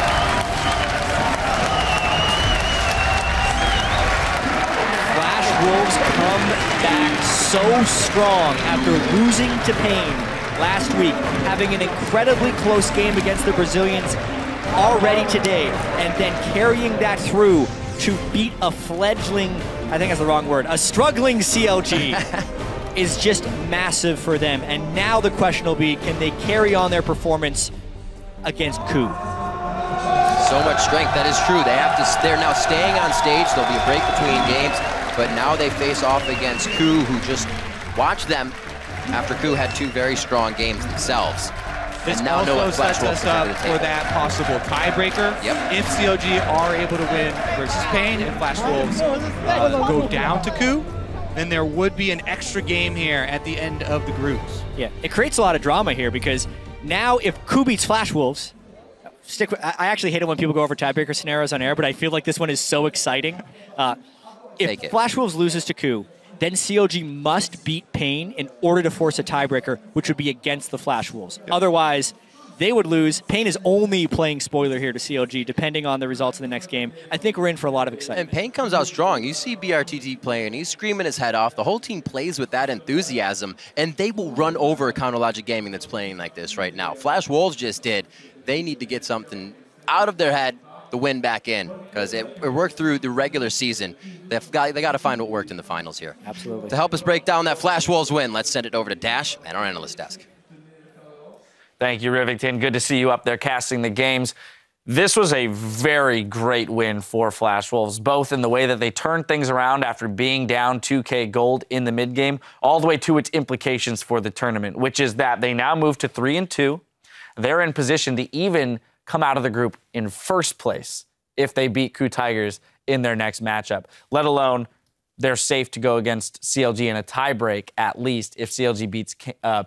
Wolves come back so strong after losing to Pain last week, having an incredibly close game against the Brazilians already today, and then carrying that through to beat a fledgling I think that's the wrong word, a struggling CLG is just massive for them. And now the question will be, can they carry on their performance against KOO? So much strength, that is true. They're now staying on stage. There'll be a break between games, but now they face off against KOO, who just watched them after KOO had 2 very strong games themselves. This and now also Flash sets us up for that possible tiebreaker. Yep. If CLG are able to win versus Pain and Flash Wolves go down to KOO, then there would be an extra game here at the end of the groups. Yeah, it creates a lot of drama here because now if KOO beats Flash Wolves, I actually hate it when people go over tiebreaker scenarios on air, but I feel like this one is so exciting. If Flash Wolves loses to KOO, then CLG must beat Pain in order to force a tiebreaker, which would be against the Flash Wolves. Yep. Otherwise, they would lose. Pain is only playing spoiler here to CLG, depending on the results of the next game. I think we're in for a lot of excitement. And Pain comes out strong. You see BRTT playing, he's screaming his head off. The whole team plays with that enthusiasm, and they will run over Counterlogic Gaming that's playing like this right now. Flash Wolves just did. They need to get something out of their head, the win back in, because it worked through the regular season. They got to find what worked in the finals here. Absolutely. To help us break down that Flash Wolves win, let's send it over to Dash and our analyst desk. Thank you, Rivington. Good to see you up there casting the games. This was a very great win for Flash Wolves, both in the way that they turned things around after being down 2K gold in the mid-game, all the way to its implications for the tournament, which is that they now move to 3-2. They're in position to even come out of the group in first place if they beat KOO Tigers in their next matchup, let alone they're safe to go against CLG in a tiebreak, at least, if CLG beats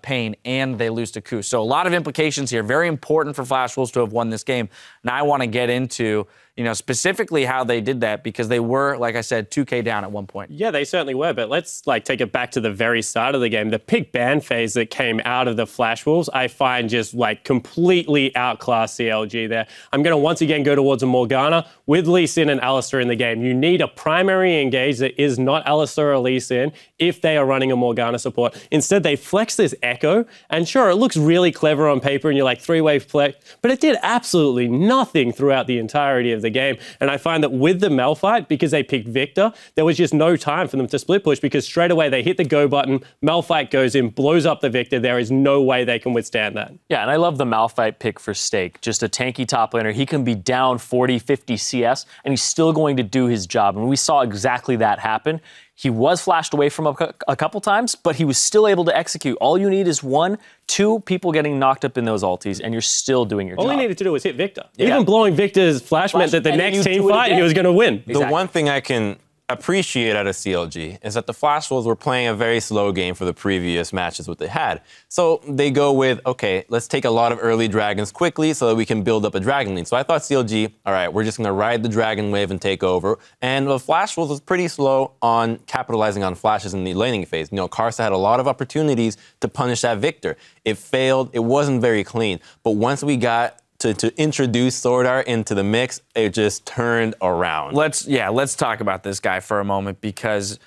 Pain and they lose to KOO. So a lot of implications here. Very important for Flash Wolves to have won this game. Now I want to get into, specifically how they did that, because they were, like I said, 2K down at one point. Yeah, they certainly were, but let's take it back to the very start of the game. The pick ban phase that came out of the Flash Wolves, I find just completely outclassed CLG there. I'm going to once again go towards a Morgana with Lee Sin and Alistar in the game. You need a primary engage that is not Alistar or Lee Sin if they are running a Morgana support. Instead, they flex this Echo, and sure, it looks really clever on paper, and you're like 3-wave flex, but it did absolutely nothing throughout the entirety of the game. And I find that with the Malphite, because they picked Victor, there was just no time for them to split push, because straight away they hit the go button, Malphite goes in, blows up the Victor. There is no way they can withstand that. Yeah, and I love the Malphite pick for Stake. Just a tanky top laner. He can be down 40, 50 CS, and he's still going to do his job. And we saw exactly that happen. He was flashed away from a couple times, but he was still able to execute. All you need is 1, 2 people getting knocked up in those ultis, and you're still doing your job. All he needed to do was hit Victor. Yeah. Even blowing Victor's flash meant that the next team fight, he was going to win. Exactly. Exactly. The one thing I can appreciate out of CLG is that the Flash Wolves were playing a very slow game for the previous matches what they had. So they go with, okay, let's take a lot of early dragons quickly so that we can build up a dragon lead. So I thought CLG, all right, we're just going to ride the dragon wave and take over. And the Flash Wolves was pretty slow on capitalizing on flashes in the laning phase. Karsa had a lot of opportunities to punish that Victor. It failed. It wasn't very clean. But once we got to introduce Sword Art into the mix, it just turned around. Let's talk about this guy for a moment, because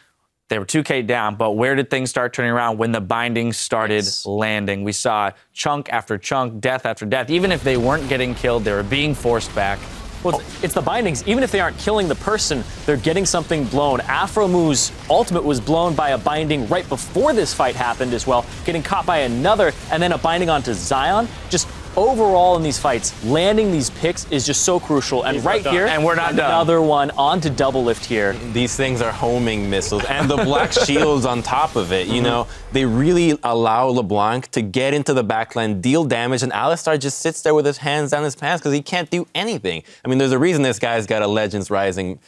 they were 2K down, but where did things start turning around? When the bindings started landing. We saw chunk after chunk, death after death. Even if they weren't getting killed, they were being forced back. Well, it's the bindings. Even if they aren't killing the person, they're getting something blown. Afromu's ultimate was blown by a binding right before this fight happened as well, getting caught by another, and then a binding onto Zion. Just overall in these fights, landing these picks is just so crucial. And right here, and we're not another one onto double lift here. These things are homing missiles, and the black shields on top of it. They really allow LeBlanc to get into the backline, deal damage, and Alistar just sits there with his hands down his pants because he can't do anything. I mean, there's a reason this guy's got a Legends Rising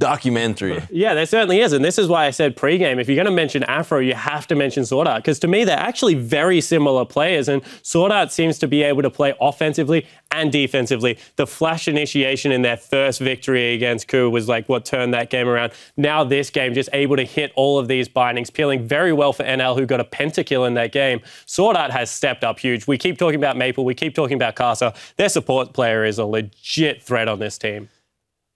documentary. Yeah, there certainly is. And this is why I said pregame, if you're going to mention Afro, you have to mention Sword Art. Because to me, they're actually very similar players. And Sword Art seems to be able to play offensively and defensively. The flash initiation in their first victory against KOO was what turned that game around. Now this game, just able to hit all of these bindings, peeling very well for NL, who got a pentakill in that game. Sword Art has stepped up huge. We keep talking about Maple. We keep talking about Karsa. Their support player is a legit threat on this team.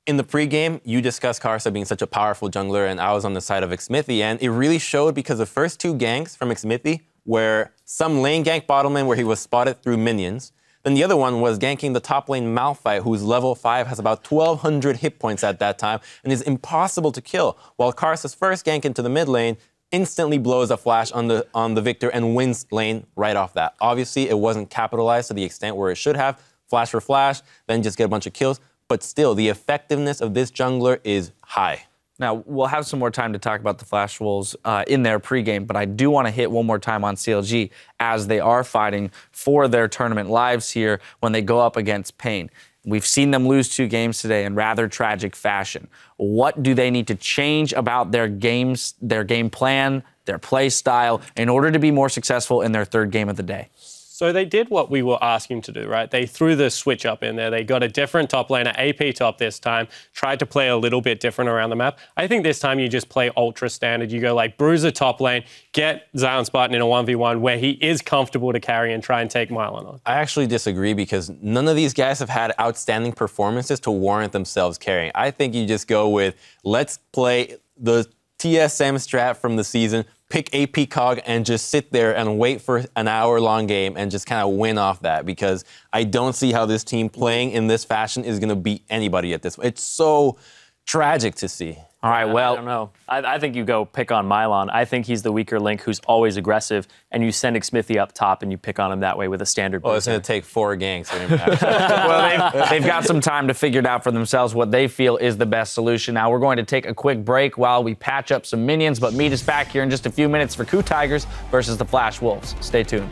In the pregame, you discussed Karsa being such a powerful jungler, and I was on the side of Xmithy, and it really showed because the first 2 ganks from Xmithy were some lane gank bottom lane where he was spotted through minions, Then the other one was ganking the top lane Malphite, who's level 5, has about 1,200 hit points at that time, and is impossible to kill. While Karsa's first gank into the mid lane instantly blows a flash on the Victor and wins lane right off that. Obviously, it wasn't capitalized to the extent where it should have. Flash for flash, then just get a bunch of kills. But still, the effectiveness of this jungler is high. Now, we'll have some more time to talk about the Flash Wolves in their pregame, but I do want to hit one more time on CLG as they are fighting for their tournament lives here when they go up against Pain. We've seen them lose 2 games today in rather tragic fashion. What do they need to change about their games, their game plan, their play style, in order to be more successful in their 3rd game of the day? So they did what we were asking to do, right? They threw the switch up in there. They got a different top laner, AP top this time, tried to play a little bit different around the map. I think this time you just play ultra standard. You go like Bruiser top lane, get Zion Spartan in a 1v1 where he is comfortable to carry and try and take Mylon on. I actually disagree because none of these guys have had outstanding performances to warrant themselves carrying. I think you just go with, let's play the TSM strat from the season, pick AP Cog and just sit there and wait for an hour-long game and just kind of win off that, because I don't see how this team playing in this fashion is going to beat anybody at this point. It's so tragic to see. All right, well, I don't know. I think you go pick on Mylon. I think he's the weaker link who's always aggressive, and you send Xmithy up top and you pick on him that way with a standard. Oh, it's going to take 4 ganks. Well, they've got some time to figure it out for themselves what they feel is the best solution. Now, we're going to take a quick break while we patch up some minions, but meet us back here in just a few minutes for Coup Tigers versus the Flash Wolves. Stay tuned.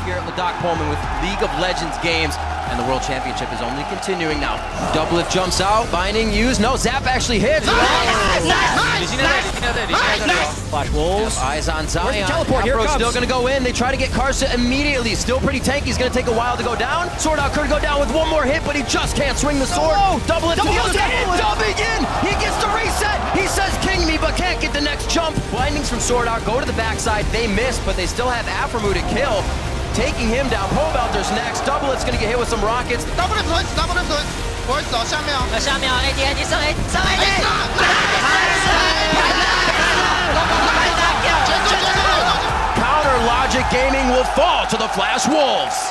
Here at Doc Pullman with League of Legends games, and the World Championship is only continuing now. Doublelift jumps out, binding used. No, Zap actually hits. Flash Wolves. Eyes on Zion. Teleport, here Afro's comes. still going to go in. They try to get Karsa immediately. Still pretty tanky. He's going to take a while to go down. Sword Out could go down with one more hit, but he just can't swing the sword. Doublelift to the other side. Dubbing in. He gets the reset. He says, "King me," but can't get the next jump. Blindings from Sword Out go to the backside. They miss, but they still have Afromu to kill. Taking him down. Pobelter's next. Doublelet's going to get hit with some rockets. Double switch.我走下面哦。下面 AD 上 AD。Counter Logic Gaming will fall to the Flash Wolves.